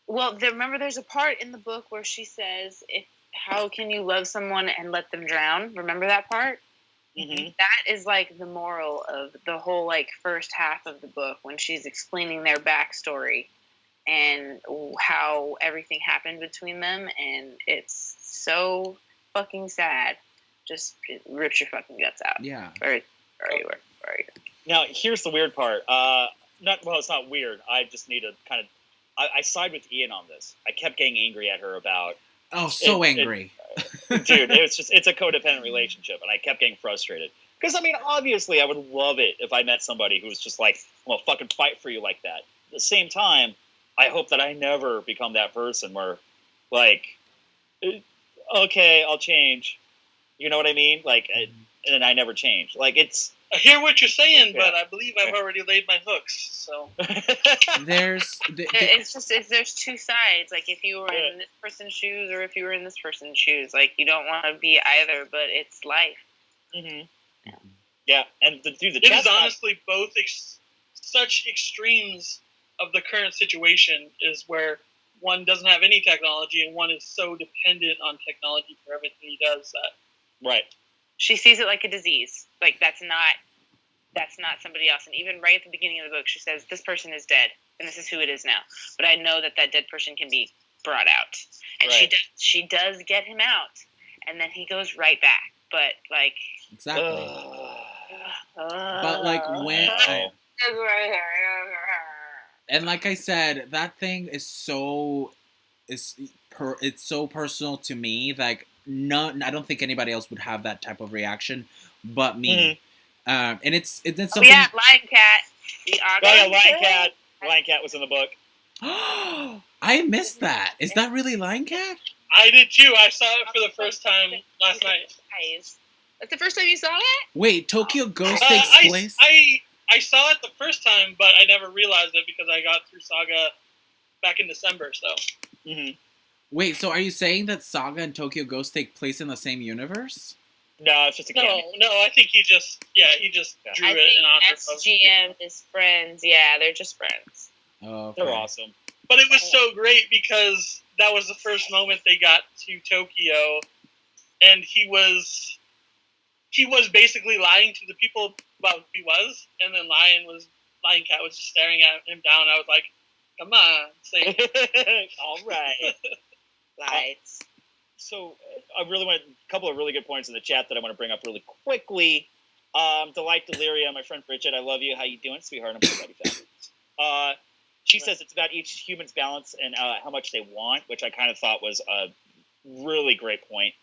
Well, remember, there's a part in the book where she says, "How can you love someone and let them drown?" Remember that part? Mm-hmm. That is like the moral of the whole like first half of the book, when she's explaining their backstory and how everything happened between them, and it's so fucking sad. Just it rips your fucking guts out. Yeah. Very. Now, here's the weird part. It's not weird. I just need to kind of. I side with Ian on this. I kept getting angry at her about. Oh, so angry. Dude, it's a codependent relationship, and I kept getting frustrated. Because, I mean, obviously, I would love it if I met somebody who was just like, well, fucking fight for you like that. At the same time, I hope that I never become that person where, like, okay, I'll change. You know what I mean? Like, and then I never change. Like, it's... I hear what you're saying, but I believe I've already laid my hooks, so... There's two sides. Like, if you were in this person's shoes or if you were in this person's shoes, like, you don't want to be either, but it's life. Mm-hmm. Yeah, and the It is honestly both such extremes of the current situation is where one doesn't have any technology and one is so dependent on technology for everything he does that. Right. She sees it like a disease. Like that's not somebody else. And even right at the beginning of the book, she says, "This person is dead, and this is who it is now. But I know that dead person can be brought out." And Right. she does get him out, and then he goes right back. But like Exactly. But like when and like I said, that thing is it's so personal to me. Like I don't think anybody else would have that type of reaction, but me. And it's something. Oh yeah, Lion Cat. Lion Cat was in the book. I missed that. Is that really Lion Cat? I did too. I saw it for the first time last night. That's the first time you saw it? Wait, Tokyo Ghost takes place? I saw it the first time, but I never realized it because I got through Saga back in December. So. Mm-hmm. Wait, so are you saying that Saga and Tokyo Ghost take place in the same universe? No, it's just a cameo. No. I think he just drew it in honor of SGM is friends. Yeah, they're just friends. Oh, okay. They're awesome. But it was so great because that was the first moment they got to Tokyo, and he was basically lying to the people about who he was, and then Lion Cat was just staring at him down. I was like, "Come on, say it." All right. Lights. So I really want a couple of really good points in the chat that I want to bring up really quickly. Delight Deliria, my friend Bridget, I love you. How you doing, sweetheart? I'm pretty fat. She says it's about each human's balance and how much they want, which I kind of thought was a really great point.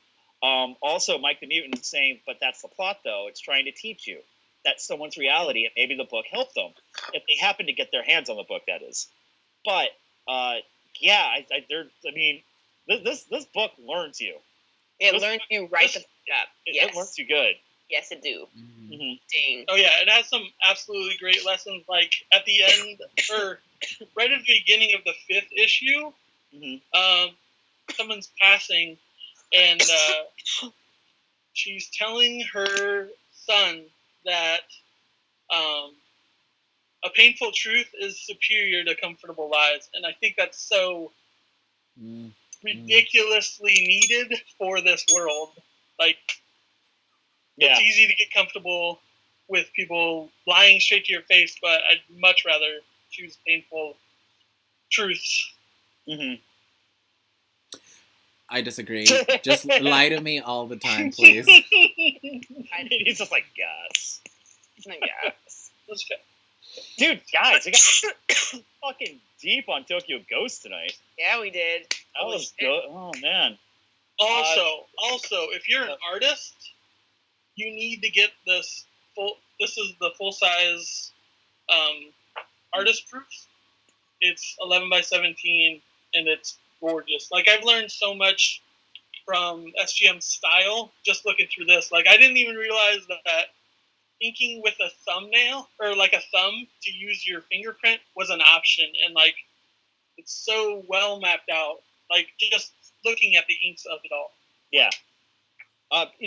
Also, Mike the Mutant saying, but that's the plot, though. It's trying to teach you. That's someone's reality, and maybe the book helped them. If they happen to get their hands on the book, that is. But, this book learns you. It learns you right the fuck up. It learns you good. Yes, it do. Mm-hmm. Dang. Oh, yeah, it has some absolutely great lessons, like at the end, or right at the beginning of the 5th issue, someone's passing, and she's telling her son that a painful truth is superior to comfortable lies, and I think that's so ridiculously needed for this world. Like, it's easy to get comfortable with people lying straight to your face, but I'd much rather choose painful truths. Mm-hmm. I disagree. Just lie to me all the time, please. He's just like, yes. Yes. That's fair. Dude, guys, we got fucking deep on Tokyo Ghost tonight. Yeah, we did. That was good. Oh, man. Also, if you're an artist, you need to get this this is the full-size artist proof. It's 11 by 17, and it's gorgeous. Like, I've learned so much from SGM's style just looking through this. Like, I didn't even realize that inking with a thumbnail, or like a thumb to use your fingerprint, was an option. And, like, it's so well mapped out. Like, just looking at the inks of it all. Yeah.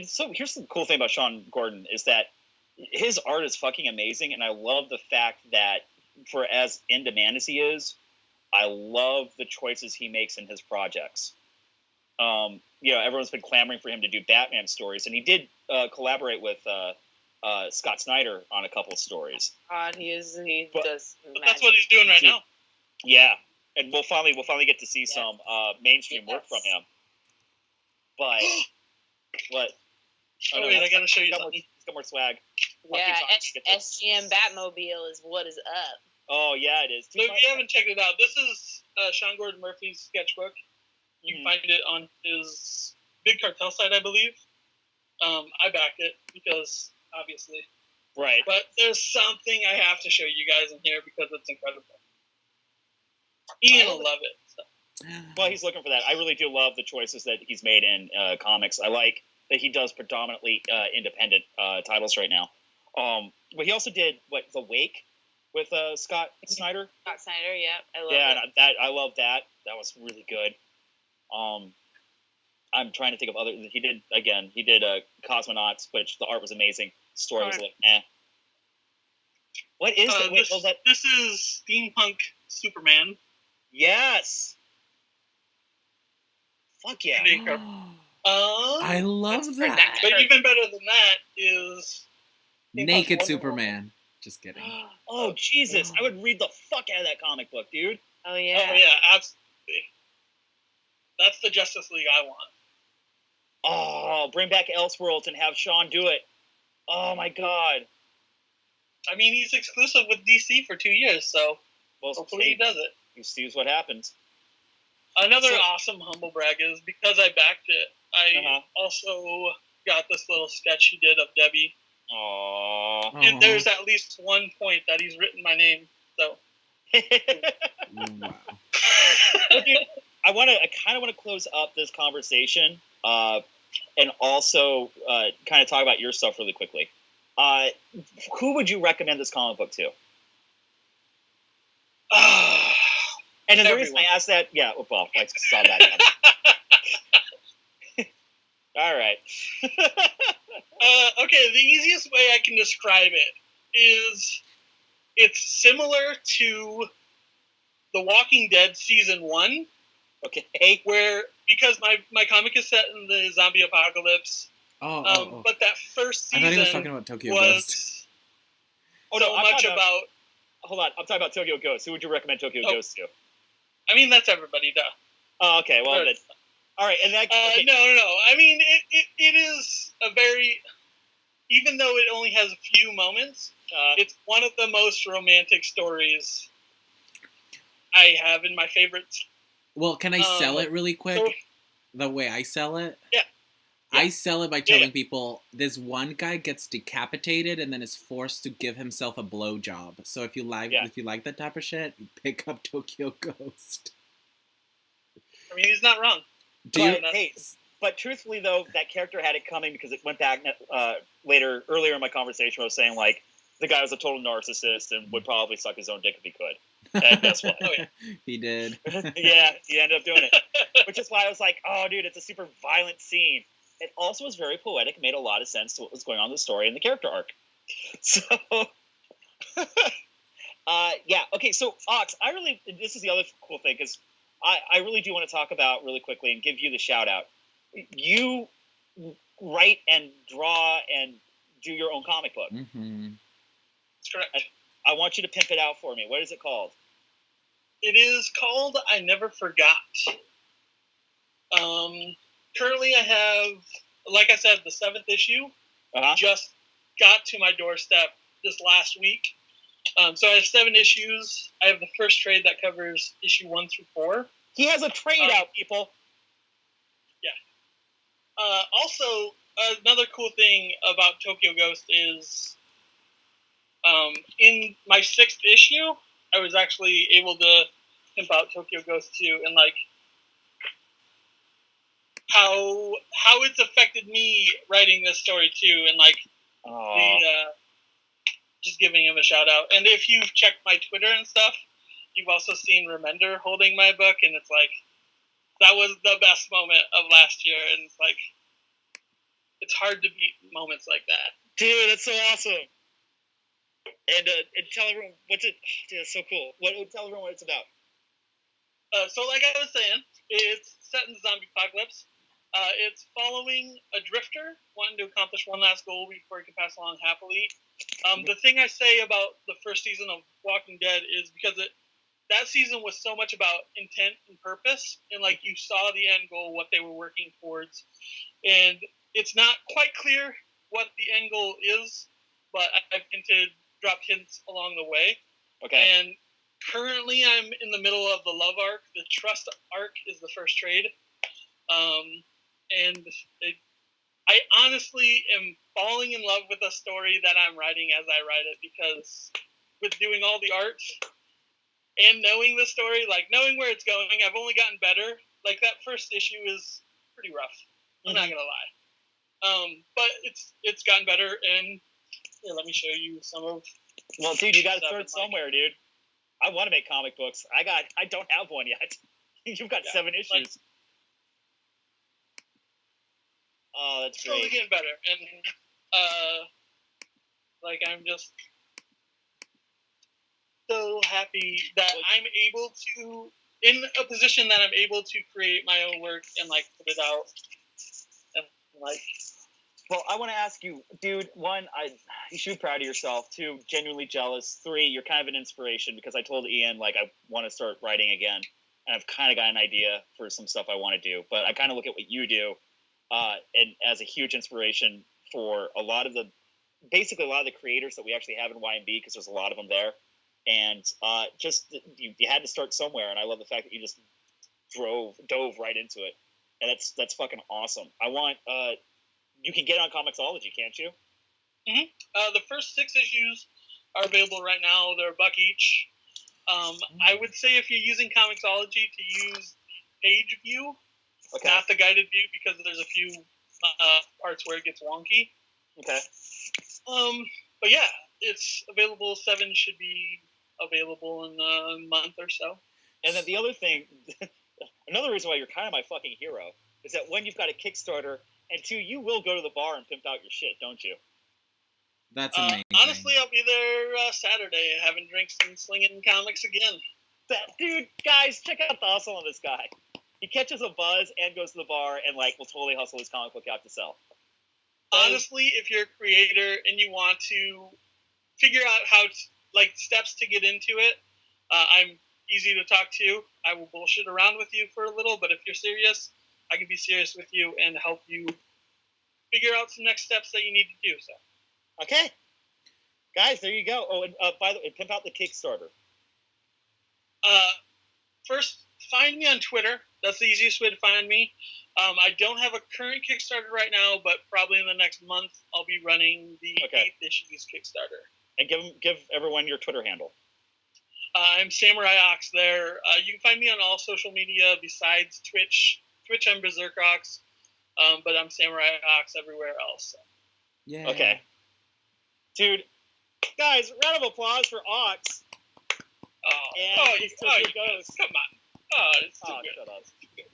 So here's the cool thing about Sean Gordon is that his art is fucking amazing, and I love the fact that for as in demand as he is, I love the choices he makes in his projects. Everyone's been clamoring for him to do Batman stories, and he did collaborate with Scott Snyder on a couple of stories. He does. But that's what he's doing right now. Yeah, and we'll finally get to see some mainstream work from him. But what? Oh wait, I gotta show you something. He's got more swag. Yeah, SGM Batmobile is what is up. Oh yeah, it is. So if you haven't checked it out, this is Sean Gordon Murphy's sketchbook. You can find it on his Big Cartel site, I believe. I backed it because obviously. Right. But there's something I have to show you guys in here because it's incredible. Ian will love it. So. Well, he's looking for that. I really do love the choices that he's made in comics. I like that he does predominantly independent titles right now. But he also did The Wake with Scott Snyder. Scott Snyder, yeah, I love it. Yeah, I love that. That was really good. I'm trying to think of other. He did Cosmonauts, which the art was amazing. The story was like, eh. What is it? Wait, this is steampunk Superman. Yes. Fuck yeah. I love that. But even better than that is Naked Superman. Just kidding. Oh, Jesus. I would read the fuck out of that comic book, dude. Oh, yeah. Oh, yeah, absolutely. That's the Justice League I want. Oh, bring back Elseworlds and have Sean do it. Oh, my God. I mean, he's exclusive with DC for 2 years, so hopefully he does it. You see what happens. Another awesome humble brag is because I backed it, I also got this little sketch he did of Debbie. Aww. And there's at least one point that he's written my name, so. Wow. I kind of want to close up this conversation, and also kind of talk about your stuff really quickly. Who would you recommend this comic book to? And the reason I asked that, well, I saw that. All right. Okay, the easiest way I can describe it is it's similar to The Walking Dead Season 1. Okay. Where, because my comic is set in the zombie apocalypse, but that first season I thought he was talking about Tokyo Ghost. Hold on, I'm talking about Tokyo Ghost. Who would you recommend Tokyo Ghost to? I mean, that's everybody, duh. Oh, okay, well then. All right, and that. Okay. No. I mean, it is a very, even though it only has a few moments, it's one of the most romantic stories I have in my favorites. Well, can I sell it really quick? The way I sell it? Yeah. I sell it by telling people this one guy gets decapitated and then is forced to give himself a blowjob. So if you like that type of shit, pick up Tokyo Ghost. I mean, he's not wrong. But truthfully though, that character had it coming because it went back earlier in my conversation where I was saying like the guy was a total narcissist and would probably suck his own dick if he could. And guess what? He did. Yeah, he ended up doing it. Which is why I was like, oh, dude, it's a super violent scene. It also was very poetic, made a lot of sense to what was going on in the story and the character arc. So, okay, so Ox, this is the other cool thing, because I really do want to talk about really quickly and give you the shout out. You write and draw and do your own comic book. Mm-hmm. That's correct. I want you to pimp it out for me. What is it called? It is called I Never Forgot. Currently I have, like I said, the 7th issue just got to my doorstep this last week. So I have 7 issues. I have the first trade that covers issue 1 through 4. He has a trade out, people. Yeah. Also, another cool thing about Tokyo Ghost is in my 6th issue, I was actually able to pimp out Tokyo Ghost 2 and like how it's affected me writing this story too, and like just giving him a shout out. And if you've checked my Twitter and stuff, you've also seen Remender holding my book, and it's like that was the best moment of last year, and it's like it's hard to beat moments like that. Dude, that's so awesome. And tell everyone what's it. Dude, that's so cool. Tell everyone what it's about. So like I was saying, it's set in the zombie apocalypse. It's following a drifter wanting to accomplish one last goal before he can pass along happily. The thing I say about the first season of Walking Dead is because that season was so much about intent and purpose, and like you saw the end goal, what they were working towards, and it's not quite clear what the end goal is, but I've hinted, dropped hints along the way. Okay. And currently, I'm in the middle of the love arc. The trust arc is the first trade. And I honestly am falling in love with the story that I'm writing as I write it, because with doing all the art and knowing the story, like knowing where it's going, I've only gotten better. Like that first issue is pretty rough. I'm not gonna lie. But it's gotten better, and here, let me show you some of. Well, dude, you got to start somewhere, dude. I want to make comic books. I don't have one yet. You've got 7 issues. Oh, that's great. Slowly getting better, and like I'm just so happy that I'm able to, in a position that I'm able to create my own work and like put it out, and like. Well, I want to ask you, dude. One, you should be proud of yourself. Two, genuinely jealous. Three, you're kind of an inspiration because I told Ian like I want to start writing again, and I've kind of got an idea for some stuff I want to do. But I kind of look at what you do, and as a huge inspiration for a lot of the creators that we actually have in YMB because there's a lot of them there, and just you had to start somewhere, and I love the fact that you just dove right into it, and that's fucking awesome. I want you can get on Comixology, can't you? Mm-hmm. The first 6 issues are available right now. They're $1 each. I would say if you're using Comixology to use page view, not the guided view, because there's a few parts where it gets wonky. Okay. But yeah, it's available. 7 should be available in a month or so. And then the other thing, another reason why you're kind of my fucking hero is that when you've got a Kickstarter, and 2, you will go to the bar and pimp out your shit, don't you? That's amazing. Honestly, I'll be there Saturday having drinks and slinging comics again. Dude, guys, check out the hustle on this guy. He catches a buzz and goes to the bar and like will totally hustle his comic book out to sell. Honestly, if you're a creator and you want to figure out how to, steps to get into it, I'm easy to talk to. I will bullshit around with you for a little, but if you're serious, I can be serious with you and help you figure out some next steps that you need to do. So, okay, guys, there you go. Oh, and by the way, pimp out the Kickstarter. First, find me on Twitter. That's the easiest way to find me. I don't have a current Kickstarter right now, but probably in the next month I'll be running the 8th issues Kickstarter. And give everyone your Twitter handle. I'm SamuraiOx there. You can find me on all social media besides Twitch. Twitch, I'm BerserkOx, but I'm SamuraiOx everywhere else. So. Yeah. Okay. Dude, guys, round of applause for Ox. Come on. It's too good.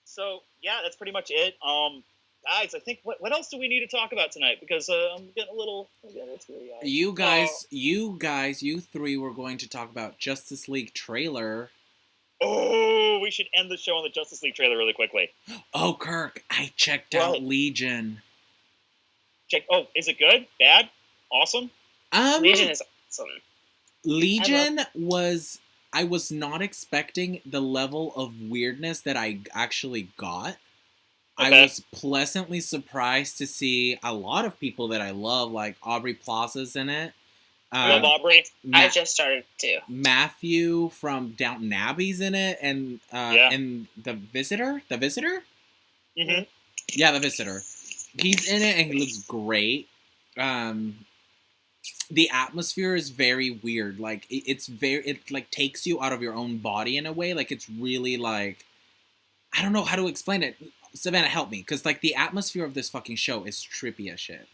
So, yeah, that's pretty much it. Guys, I think, what else do we need to talk about tonight? Because I'm getting a little teary-eyed. You 3 were going to talk about Justice League trailer. Oh, we should end the show on the Justice League trailer really quickly. Oh, Kirk, I checked out Legion. Oh, is it good? Bad? Awesome? Legion is awesome. Legion I was not expecting the level of weirdness that I actually got. Okay. I was pleasantly surprised to see a lot of people that I love, like Aubrey Plaza's in it. Love Aubrey. I just started too. Matthew from Downton Abbey's in it, and the Visitor. Mm-hmm. Yeah, the Visitor. He's in it, and he looks great. The atmosphere is very weird. Like it like takes you out of your own body in a way. Like it's really like, I don't know how to explain it. Savanna, help me, because like the atmosphere of this fucking show is trippy as shit.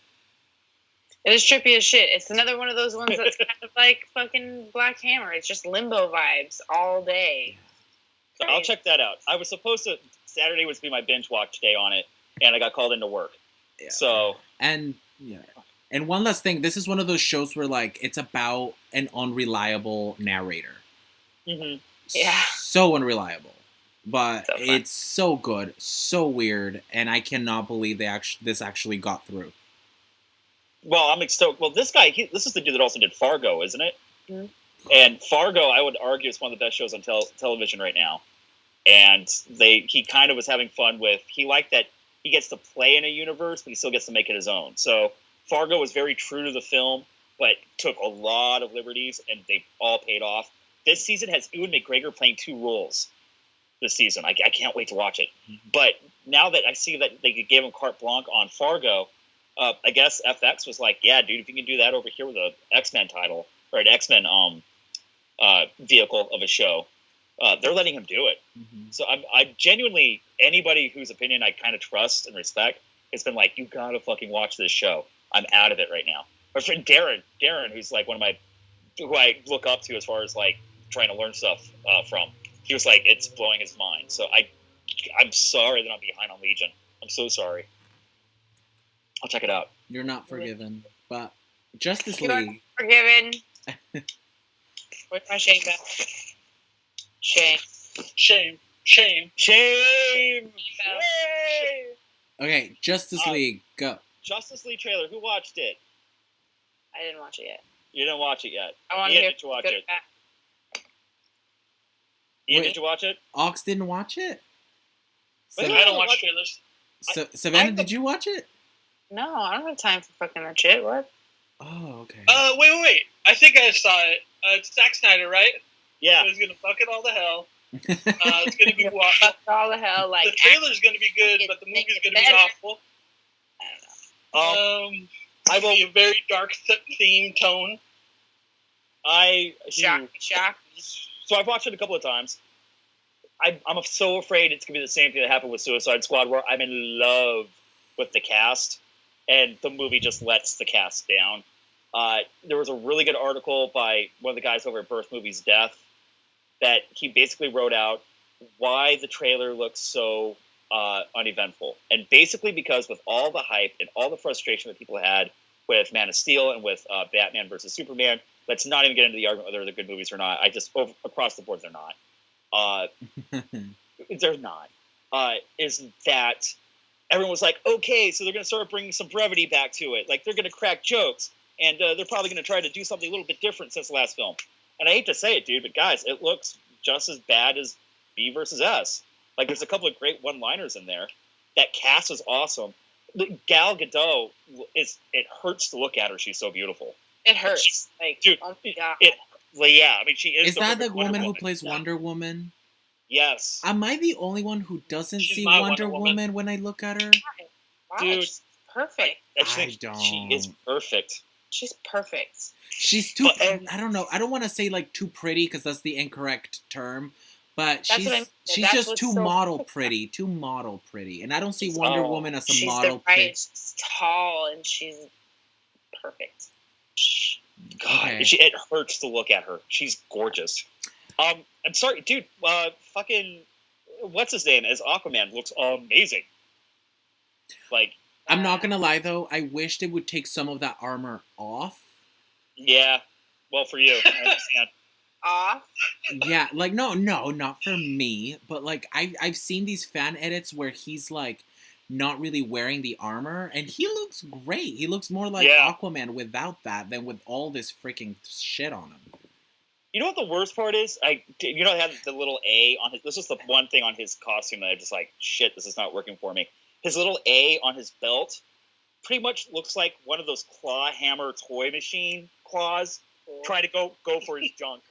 It is trippy as shit. It's another one of those ones that's kind of like fucking Black Hammer. It's just limbo vibes all day. So I'll check that out. I was supposed to, Saturday was to be my binge watch day on it, and I got called into work. Yeah. So. And one last thing. This is one of those shows where like it's about an unreliable narrator. Mm-hmm. Yeah. So unreliable. But it's so good, so weird, and I cannot believe this actually got through. Well, I'm stoked. Well, this guy, this is the dude that also did Fargo, isn't it? Mm-hmm. And Fargo, I would argue, is one of the best shows on television right now. And he kind of was having fun with. He liked that he gets to play in a universe, but he still gets to make it his own. So Fargo was very true to the film, but took a lot of liberties, and they all paid off. This season has Ewan McGregor playing 2 roles. This season, I can't wait to watch it. But now that I see that they gave him carte blanche on Fargo, I guess FX was like, yeah, dude, if you can do that over here with an X-Men title or an X-Men vehicle of a show, they're letting him do it. Mm-hmm. So I genuinely, anybody whose opinion I kind of trust and respect has been like, you gotta fucking watch this show. I'm out of it right now. My friend Darren, who's like who I look up to as far as like trying to learn stuff from. He was like, it's blowing his mind. So I'm sorry that I'm behind on Legion. I'm so sorry. I'll check it out. You're not forgiven. But Justice League. Forgiven. Where's my shame back? Shame. Shame. Shame. Shame. Okay, Justice League, go. Justice League trailer. Who watched it? I didn't watch it yet. You didn't watch it yet. I want to Ian, hear. did you watch good it? back. Ian, Wait. did you watch it? Ox didn't watch it? Wait, I don't watch trailers. Savannah, did you watch it? No, I don't have time for fucking that shit. What? Oh, okay. Wait. I think I saw it. It's Zack Snyder, right? Yeah. He's gonna fuck it all to hell. It's gonna be what? Fuck all the hell, like The trailer's gonna be good, but the movie's gonna be awful. I will. Be a very dark theme tone. shock. So I've watched it a couple of times. I'm so afraid it's gonna be the same thing that happened with Suicide Squad, where I'm in love with the cast, and the movie just lets the cast down. There was a really good article by one of the guys over at Birth Movies Death that he basically wrote out why the trailer looks so uneventful, and basically because with all the hype and all the frustration that people had with Man of Steel and with Batman versus Superman, let's not even get into the argument whether they're good movies or not. I just across the board they're not. They're not. Is that everyone was like, okay, so they're going to start bringing some brevity back to it. Like, they're going to crack jokes, and they're probably going to try to do something a little bit different since the last film. And I hate to say it, dude, but guys, it looks just as bad as B versus S. Like, there's a couple of great one-liners in there. That cast is awesome. Gal Gadot, it hurts to look at her. She's so beautiful. It hurts. Dude, oh my god. Yeah, I mean, she is. Is that the perfect Wonder woman who Woman. plays Wonder Woman? Yes. Am I the only one who doesn't She's see my Wonder Wonder Woman. Woman when I look at her? Wow, Dude. she's perfect. I don't. She is perfect. She's perfect. She's too. But, I don't know. I don't want to say like too pretty because that's the incorrect term. But That's what I mean. she's That's just what's too so model perfect. pretty, too model pretty, and I don't see Wonder Woman as a She's model the right. pretty. She's tall and she's perfect. God, Okay. it hurts to look at her. She's gorgeous. I'm sorry, dude. Fucking, what's his name as Aquaman looks amazing. Like, I'm not gonna lie though. I wish they would take some of that armor off. yeah. Well, for you, I understand. Off. Yeah, like no, not for me, but like I've seen these fan edits where he's like not really wearing the armor, and he looks great. He looks more like Yeah. Aquaman without that than with all this freaking shit on him. You know what the worst part is? They have the little A on his. This is the one thing on his costume that I'm just like, shit, this is not working for me. His little A on his belt pretty much looks like one of those claw hammer toy machine claws trying to go for his junk.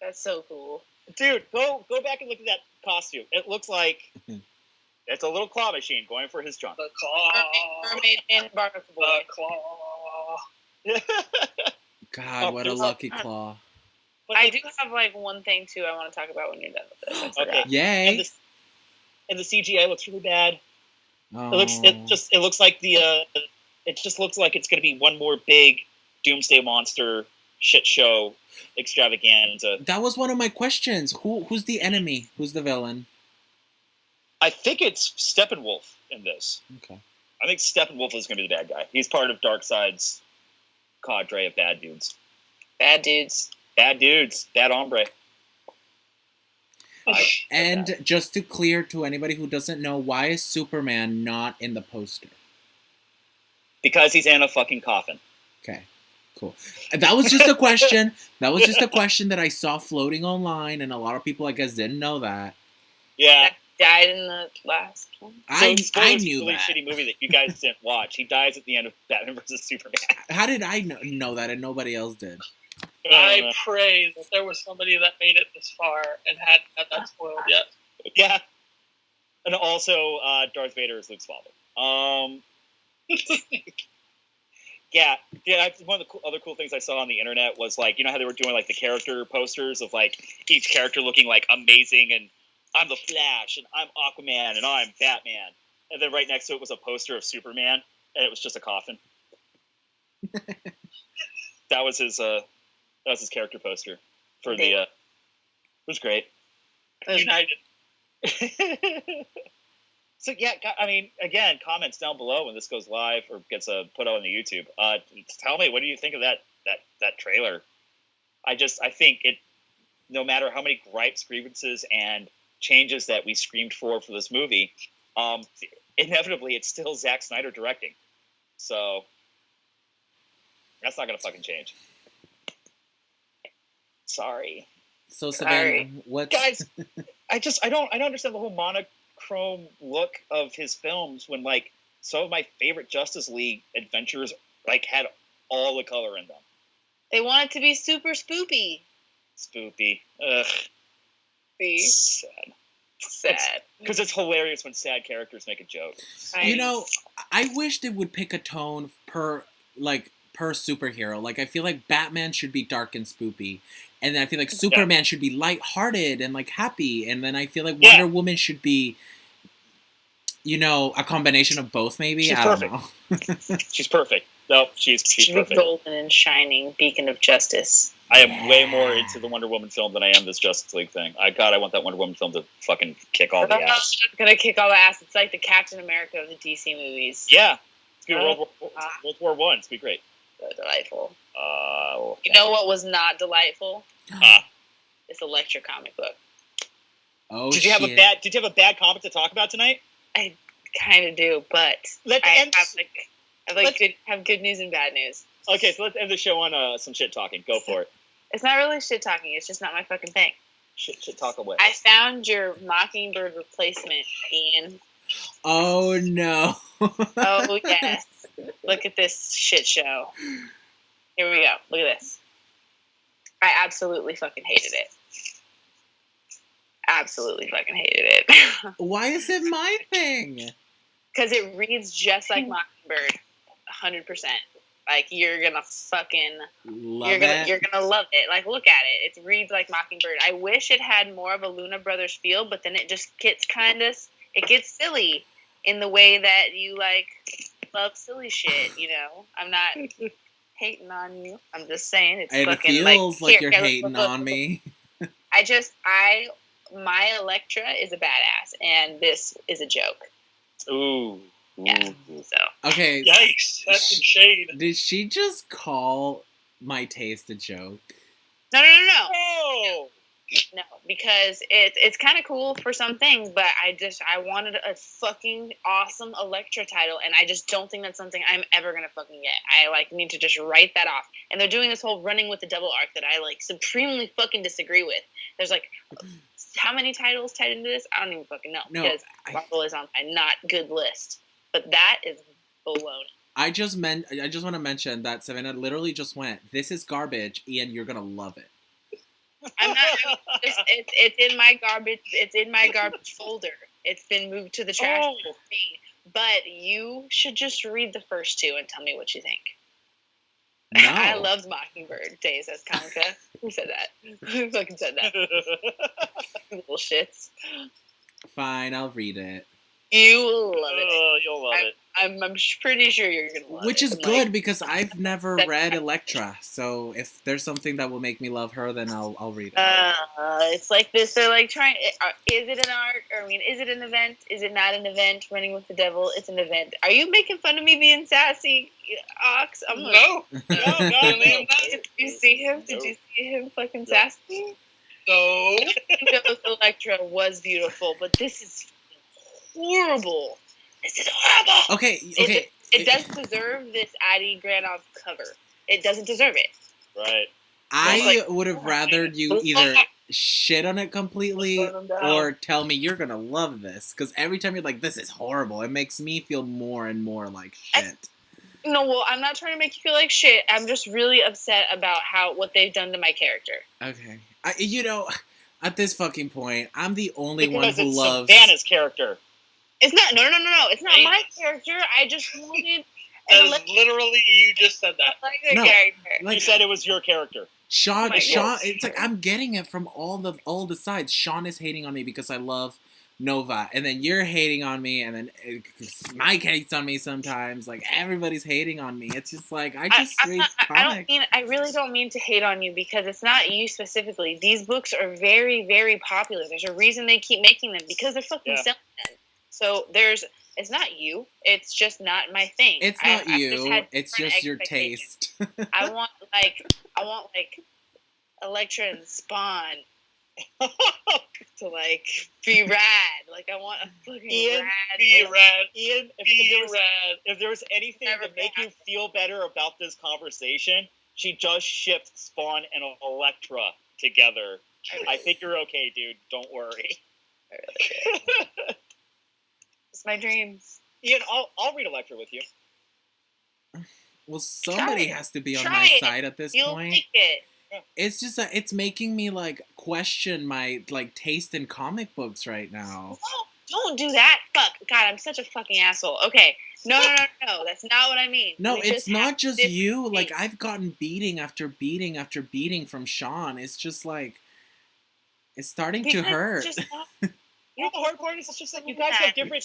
That's so cool. Dude, go back and look at that costume. It looks like it's a little claw machine going for his junk. The claw. Mermaid and Barnacle Boy. The claw. God, Oh, what a there's- lucky claw! But I do have like one thing too I want to talk about when you're done with this. I forgot. Okay. Yay! And the CGI looks really bad. Oh. It looks like it just looks like it's going to be one more big Doomsday Monster shit show extravaganza. That was one of my questions. Who's the enemy? Who's the villain? I think it's Steppenwolf in this. Okay. I think Steppenwolf is going to be the bad guy. He's part of Darkseid's cadre of bad dudes. Bad dudes. Bad dudes. Bad hombre. And just to clear to anybody who doesn't know, why is Superman not in the poster? Because he's in a fucking coffin. Okay, cool. That was just a question. That was just a question that I saw floating online, and a lot of people, I guess, didn't know that. Yeah. Died in the last one. I spoilers, knew really that. shitty movie that you guys didn't watch. He dies at the end of Batman vs Superman. How did I know that and nobody else did? I pray that there was somebody that made it this far and hadn't had that spoiled yet. Yeah. And also, Darth Vader is Luke's father. Yeah. One of the other cool things I saw on the internet was like, you know how they were doing like the character posters of like each character looking like amazing, and I'm the Flash, and I'm Aquaman, and I'm Batman, and then right next to it was a poster of Superman, and it was just a coffin. That was his character poster for the. It was great. United. So yeah, I mean, again, comments down below when this goes live or gets put out on the YouTube. Tell me, what do you think of that that trailer. I think it, no matter how many gripes, grievances, and changes that we screamed for this movie, inevitably it's still Zack Snyder directing. So that's not gonna fucking change. Sorry. So Savanna, what? Guys, I don't understand the whole monochrome look of his films when like some of my favorite Justice League adventures like had all the color in them. They want it to be super spoopy. Spoopy. Ugh. See? Sad. Because it's hilarious when sad characters make a joke. You know, I wish they would pick a tone per superhero. Like, I feel like Batman should be dark and spoopy. And then I feel like Superman should be lighthearted and, like, happy. And then I feel like Wonder Woman should be, you know, a combination of both, maybe? She's perfect. Don't know. She's perfect. Nope, she's perfect. Golden and shining beacon of justice. I am way more into the Wonder Woman film than I am this Justice League thing. I want that Wonder Woman film to fucking kick all the ass. It's gonna kick all the ass. It's like the Captain America of the DC movies. Yeah. It's gonna be World War I. It's gonna be great. Delightful. You know what was not delightful? This Elektra comic book. Oh, Did you have a bad comic to talk about tonight? I kind of do, but I have good news and bad news. Okay, so let's end the show on some shit talking. Go for it. It's not really shit talking. It's just not my fucking thing. Shit talk away. I found your Mockingbird replacement, Ian. Oh no. Oh yes. Look at this shit show. Here we go. Look at this. I absolutely fucking hated it. Absolutely fucking hated it. Why is it my thing? Because it reads just like Mockingbird. 100%. Like, you're gonna fucking you're gonna love it. Like, look at it. It reads like Mockingbird. I wish it had more of a Luna Brothers feel, but then it just gets it gets silly in the way that you like love silly shit, you know? I'm not hating on you. I'm just saying it's fucking feels like you're hating on me. My Elektra is a badass, and this is a joke. Ooh. Yeah. So. Okay. Yikes! That's some shade. Did she just call my taste a joke? No. Oh. No, because it's kind of cool for some things, but I wanted a fucking awesome Elektra title, and I just don't think that's something I'm ever gonna fucking get. I like need to just write that off. And they're doing this whole running with the double arc that I like supremely fucking disagree with. There's like how many titles tied into this? I don't even fucking know because Marvel is on my not good list. But that is baloney. I just want to mention that Savanna literally just went, "This is garbage, Ian. You're gonna love it." I'm not. It's in my garbage. It's in my garbage folder. It's been moved to the trash. But you should just read the first two and tell me what you think. No. I loved Mockingbird Days as Comica. Who said that? Who fucking said that? Little shits. Fine, I'll read it. You will love it. Oh, you'll love it. I'm pretty sure you're gonna love it. Which is good because I've never read Elektra, so if there's something that will make me love her, then I'll read it. It's like this. They're like trying. Is it an art? Or, I mean, is it an event? Is it not an event? Running with the Devil. It's an event. Are you making fun of me being sassy, Ox? I'm like, No. Did you see him? Did you see him fucking sassy? No. Elektra was beautiful, but this is horrible. This is horrible. Okay. It doesn't deserve this Adi Granov cover. It doesn't deserve it. Right. I would have rather you either shit on it completely or tell me you're gonna love this. Because every time you're like, "This is horrible," it makes me feel more and more like shit. No, well, I'm not trying to make you feel like shit. I'm just really upset about what they've done to my character. Okay. At this fucking point, I'm the only one who loves Savannah's character. It's not. No. It's not my character. I just wanted. Literally, you just said that. Character. You said it was your character. Sean. It's like I'm getting it from all the sides. Sean is hating on me because I love Nova, and then you're hating on me, and then Mike hates on me sometimes. Like everybody's hating on me. It's just like I read comics. I really don't mean to hate on you because it's not you specifically. These books are very, very popular. There's a reason they keep making them because they're fucking selling them. So It's not you. It's just not my thing. It's not you. It's different just your expectations. taste. I want like Electra and Spawn to like be rad. Like I want a fucking Ian, rad. Ian, if there was anything Never to make been. you feel better about this conversation, she just shipped Spawn and Electra together. I think you're okay, dude. Don't worry. I really do. It's my dreams. Ian, I'll read Electra with you. Well, somebody has to be on Try my it. side at this You'll point. like it. It's just that it's making me like question my like taste in comic books right now. No, don't do that. Fuck. God, I'm such a fucking asshole. Okay. No. That's not what I mean. No, We it's not just different you. Like things. I've gotten beating after beating after beating from Sean. It's just like it's starting to Because hurt. it's just not- You know the hard part is it's just like you guys have different.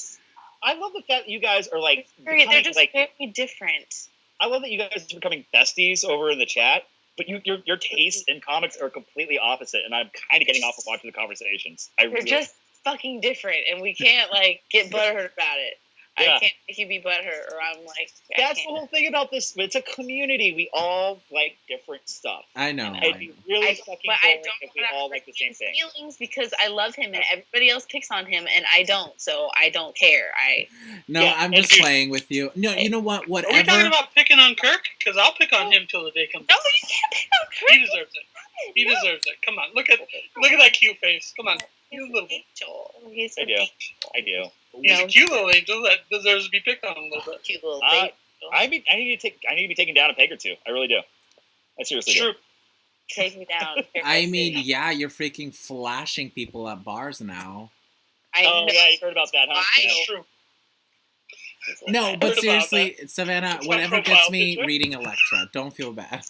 I love the fact that you guys are like They're becoming, just like. very different. I love that you guys are becoming besties over in the chat. But your tastes in comics are completely opposite, and I'm kind of getting off of watching the conversations. They're just fucking different, and we can't like get butthurt about it. Yeah. I can't make you be butthurt, or I'm like. That's the whole thing about this. It's a community. We all like different stuff. I know. And it'd be really fucking But boring I don't if we all like the same thing. feelings because I love him and everybody else picks on him and I don't, so I don't care. No, Yeah, I'm and just dude- playing with you. No, you know what? Are we talking Whatever. about picking on Kirk? Because I'll pick on him till the day comes. No, you can't pick on Kirk. He deserves it. He deserves it. Come on, look at that cute face. Come on, he's a little. Angel. He's I an do. angel. I do. He's No. a cute little angel that deserves to be picked on a little bit. Cute little Uh, baby. I need to be taken down a peg or two. I really do. I seriously It's do. true. Take me down. I mean, yeah, you're freaking flashing people at bars now. I Oh know. yeah, you heard about that, huh? I It's true. No, but heard about seriously, Savannah, It's my whatever profile gets me picture. reading Electra, don't feel bad.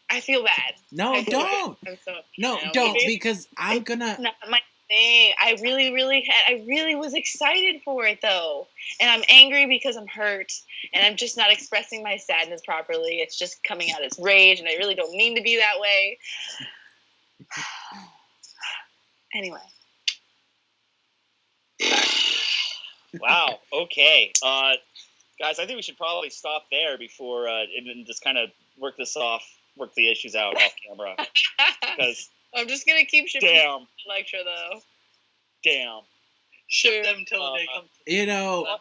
I feel bad. No, I feel don't. bad. I'm so, No, you know, don't, it's because I'm gonna. not my thing. I really was excited for it though, and I'm angry because I'm hurt, and I'm just not expressing my sadness properly. It's just coming out as rage, and I really don't mean to be that way. Anyway, Wow. Okay. Guys, I think we should probably stop there before and then just kind of work the issues out off camera. Because I'm just gonna keep shipping damn, Electra though. Ship them till the day comes. You know,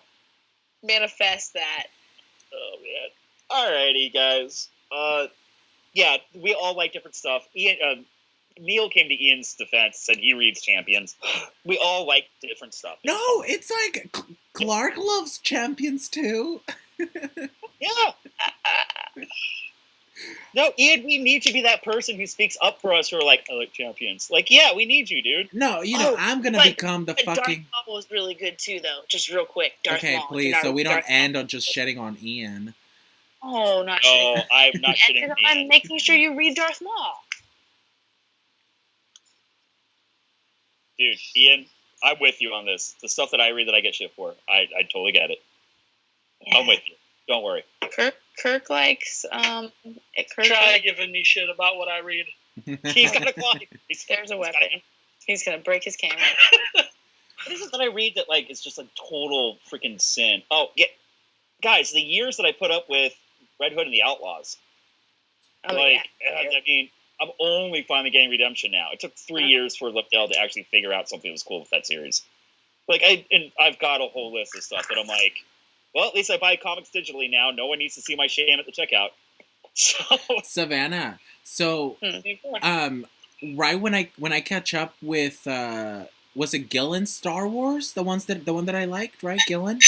Manifest that. Oh man. Alrighty, guys. Yeah, we all like different stuff. Ian, Neil came to Ian's defense, said he reads Champions. We all like different stuff. no, it's like Clark loves Champions too. Yeah. No, Ian, we need to be that person who speaks up for us who are like, I like Champions. Like, yeah, we need you, dude. No, you know, Oh, I'm gonna like, become the Darth fucking. Maul was really good too, though. Just real quick, Darth Okay, Maul. please, Darth- so we don't Darth- end on just shedding on Ian. Oh, not Oh, shitting. I'm not shitting And Ian. I'm making sure you read Darth Maul. Dude, Ian, I'm with you on this. The stuff that I read that I get shit for, I totally get it. I'm with you. Don't worry. Kirk likes Kirk Try likes, giving me shit about what I read. He's got a clock. there's a weapon. He's gonna break his camera. What is it that I read that like is just a total freaking sin? Oh yeah, guys, the years that I put up with Red Hood and the Outlaws. Oh, like, yeah. I mean, I'm only finally getting redemption now. It took 3 years for Lipdale to actually figure out something that was cool with that series. Like, I've got a whole list of stuff that I'm like, well, at least I buy comics digitally now. No one needs to see my shame at the checkout. So, Savannah. So, right when I catch up with, was it Gillen's Star Wars? The one that I liked, right, Gillen?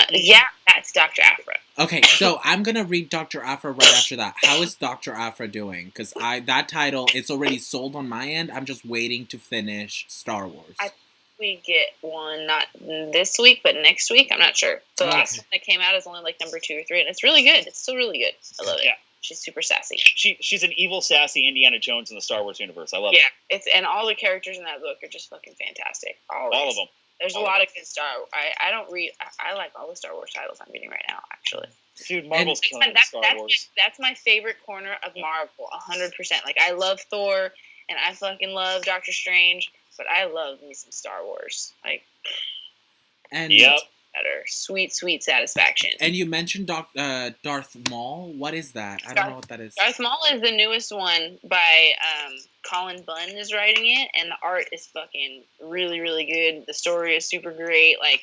Yeah, that's Dr. Afra. Okay, so I'm gonna read Dr. Afra right after that. How is Dr. Afra doing? Because that title, it's already sold on my end. I'm just waiting to finish Star Wars. We get one not this week, but next week. I'm not sure. The last one that came out is only like number 2 or 3, and it's really good. It's still really good. I love it. Yeah. She's super sassy. she's an evil, sassy Indiana Jones in the Star Wars universe. I love Yeah, it. and all the characters in that book are just fucking fantastic. All of them. There's All a of lot of good Star. I don't read. I like all the Star Wars titles I'm reading right now. Actually, Dude, Marvel's killing the Star Wars. that's my favorite corner of Marvel. 100%. Like I love Thor, and I fucking love Doctor Strange, but I love me some Star Wars. Like, And Yep. better. Sweet, sweet satisfaction. And you mentioned Darth Maul. What is that? I don't know what that is. Darth Maul is the newest one by Colin Bunn is writing it, and the art is fucking really, really good. The story is super great. Like,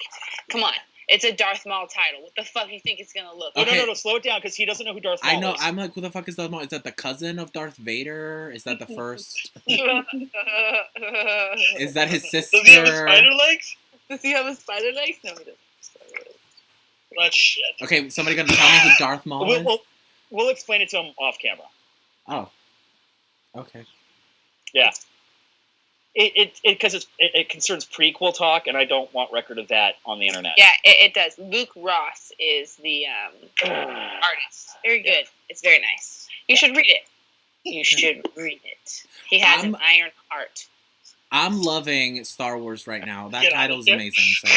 come on. It's a Darth Maul title. What the fuck do you think it's gonna look like? Okay. No, slow it down, because he doesn't know who Darth Maul is. I know, I'm like, who the fuck is Darth Maul? Is that the cousin of Darth Vader? Is that the first? Is that his sister? Does he have spider legs? Does he have a spider legs? No, he doesn't. That's shit. Okay, somebody gonna tell me who Darth Maul is? We'll explain it to him off camera. Oh. Okay. Yeah. Because it concerns prequel talk, and I don't want record of that on the internet. Yeah, it does. Luke Ross is the artist. Very good. Yeah. It's very nice. You should read it. You should read it. He has an iron heart. I'm loving Star Wars right now. That title is amazing. So.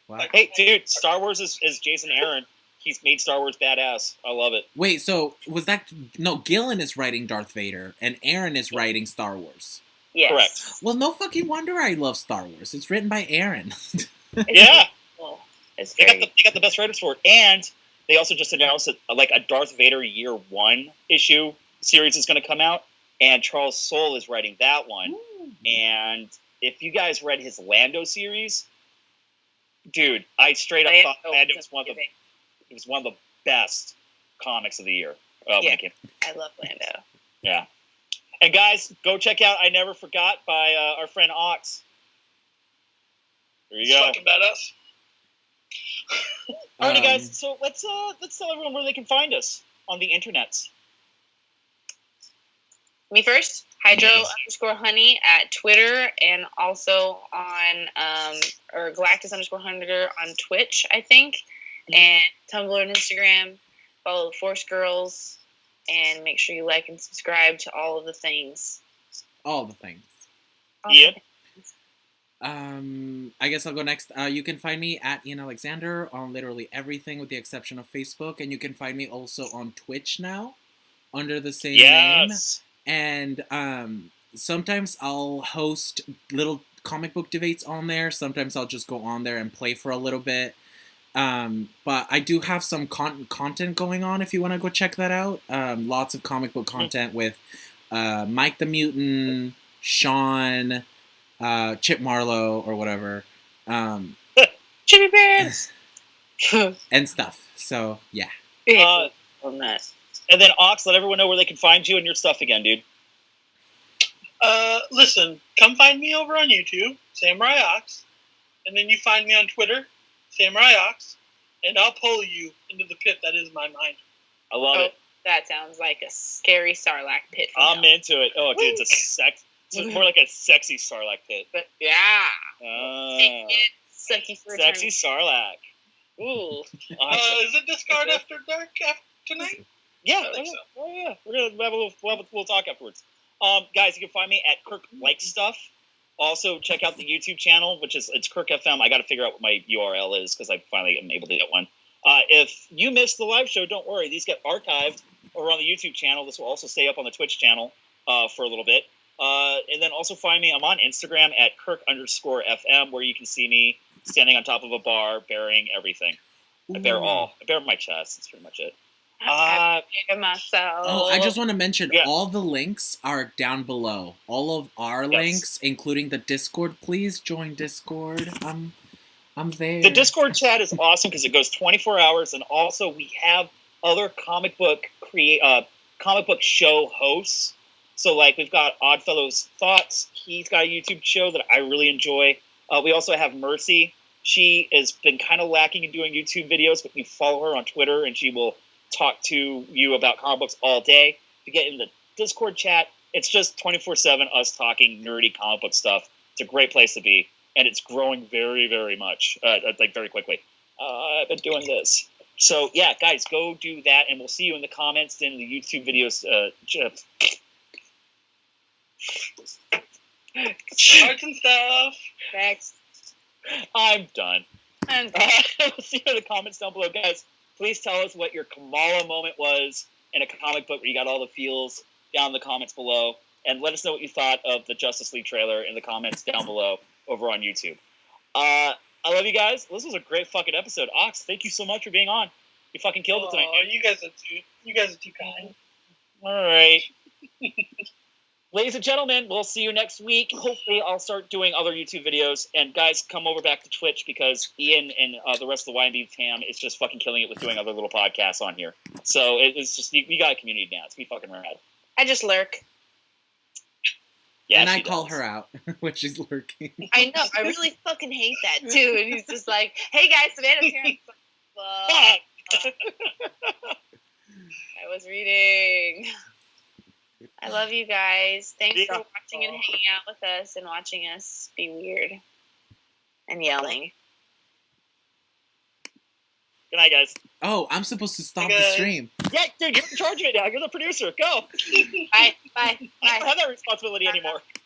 What? Hey, dude, Star Wars is Jason Aaron. He's made Star Wars badass. I love it. Wait, so was that... No, Gillen is writing Darth Vader, and Aaron is writing Star Wars. Yes. Correct. Well, no fucking wonder I love Star Wars. It's written by Aaron. Yeah. They got the best writers for it. And they also just announced that like a Darth Vader Year 1 issue series is going to come out. And Charles Soule is writing that one. Ooh. And if you guys read his Lando series, dude, I straight up thought Lando was one of the best comics of the year. Yeah, I love Lando. Yeah. And guys, go check out I Never Forgot by our friend Ox. There you go. Fucking badass. Alrighty, guys. So let's tell everyone where they can find us on the internets. Me first. Hydro_honey at Twitter, and also on or Galactus_Hunter on Twitch, I think, and Tumblr and Instagram. Follow the Force Girls. And make sure you like and subscribe to all of the things. All the things. Yep. I guess I'll go next. You can find me at Ian Alexander on literally everything with the exception of Facebook. And you can find me also on Twitch now under the same name. And sometimes I'll host little comic book debates on there. Sometimes I'll just go on there and play for a little bit. But I do have some content going on if you want to go check that out. Lots of comic book content with Mike the Mutant, Sean, Chip Marlowe, or whatever. Chippy Bears! And stuff. So, yeah. And then, Ox, let everyone know where they can find you and your stuff again, dude. Listen, come find me over on YouTube, SamuraiOx. And then you find me on Twitter, SamuraiOx, and I'll pull you into the pit that is my mind. I love it. That sounds like a scary Sarlacc pit. I'm into it. Oh, dude, it's more like a sexy Sarlacc pit. But yeah. Sexy Sarlacc. Ooh. Is it Discard After Dark tonight? Yeah. Oh, yeah. We're going to have a little talk afterwards. Guys, you can find me at Kirk Like Stuff. Also, check out the YouTube channel, it's Kirk FM. I got to figure out what my URL is because I finally am able to get one. If you missed the live show, don't worry. These get archived over on the YouTube channel. This will also stay up on the Twitch channel for a little bit. And then also find me. I'm on Instagram at Kirk_FM, where you can see me standing on top of a bar, bearing everything. I bear all. I bear my chest. That's pretty much it. Myself. Oh, I just want to mention all the links are down below. All of our links, including the Discord. Please join Discord. I'm there. The Discord chat is awesome because it goes 24 hours, and also we have other comic book show hosts. So like we've got Oddfellow's Thoughts. He's got a YouTube show that I really enjoy. We also have Mercy. She has been kind of lacking in doing YouTube videos, but you follow her on Twitter, and she will talk to you about comic books all day. To get in the Discord chat, it's just 24/7 us talking nerdy comic book stuff. It's a great place to be, and it's growing very, very much, like very quickly. I've been doing this. So yeah, guys, go do that, and we'll see you in the comments in the YouTube videos. Charts and stuff. Thanks. I'm done. We'll see you in the comments down below, guys. Please tell us what your Kamala moment was in a comic book where you got all the feels down in the comments below. And let us know what you thought of the Justice League trailer in the comments down below over on YouTube. I love you guys. This was a great fucking episode. Ox, thank you so much for being on. You fucking killed it tonight. Oh, you guys are too kind. All right. Ladies and gentlemen, we'll see you next week. Hopefully, I'll start doing other YouTube videos. And guys, come over back to Twitch because Ian and the rest of the YMB fam is just fucking killing it with doing other little podcasts on here. So it's just, we got a community now. It's be fucking rad. I just lurk. Yeah, and I she call does. her out when she's lurking. I know. I really fucking hate that too. And he's just like, "Hey guys, Savannah's here." I'm just like, fuck. I was reading. I love you guys. Thanks for watching and hanging out with us and watching us be weird and yelling. Good night, guys. Oh, I'm supposed to stop Hey, the guys. stream. Yeah, dude, you're in charge of it now. You're the producer. Go. Bye. Bye. I don't Bye. have that responsibility anymore.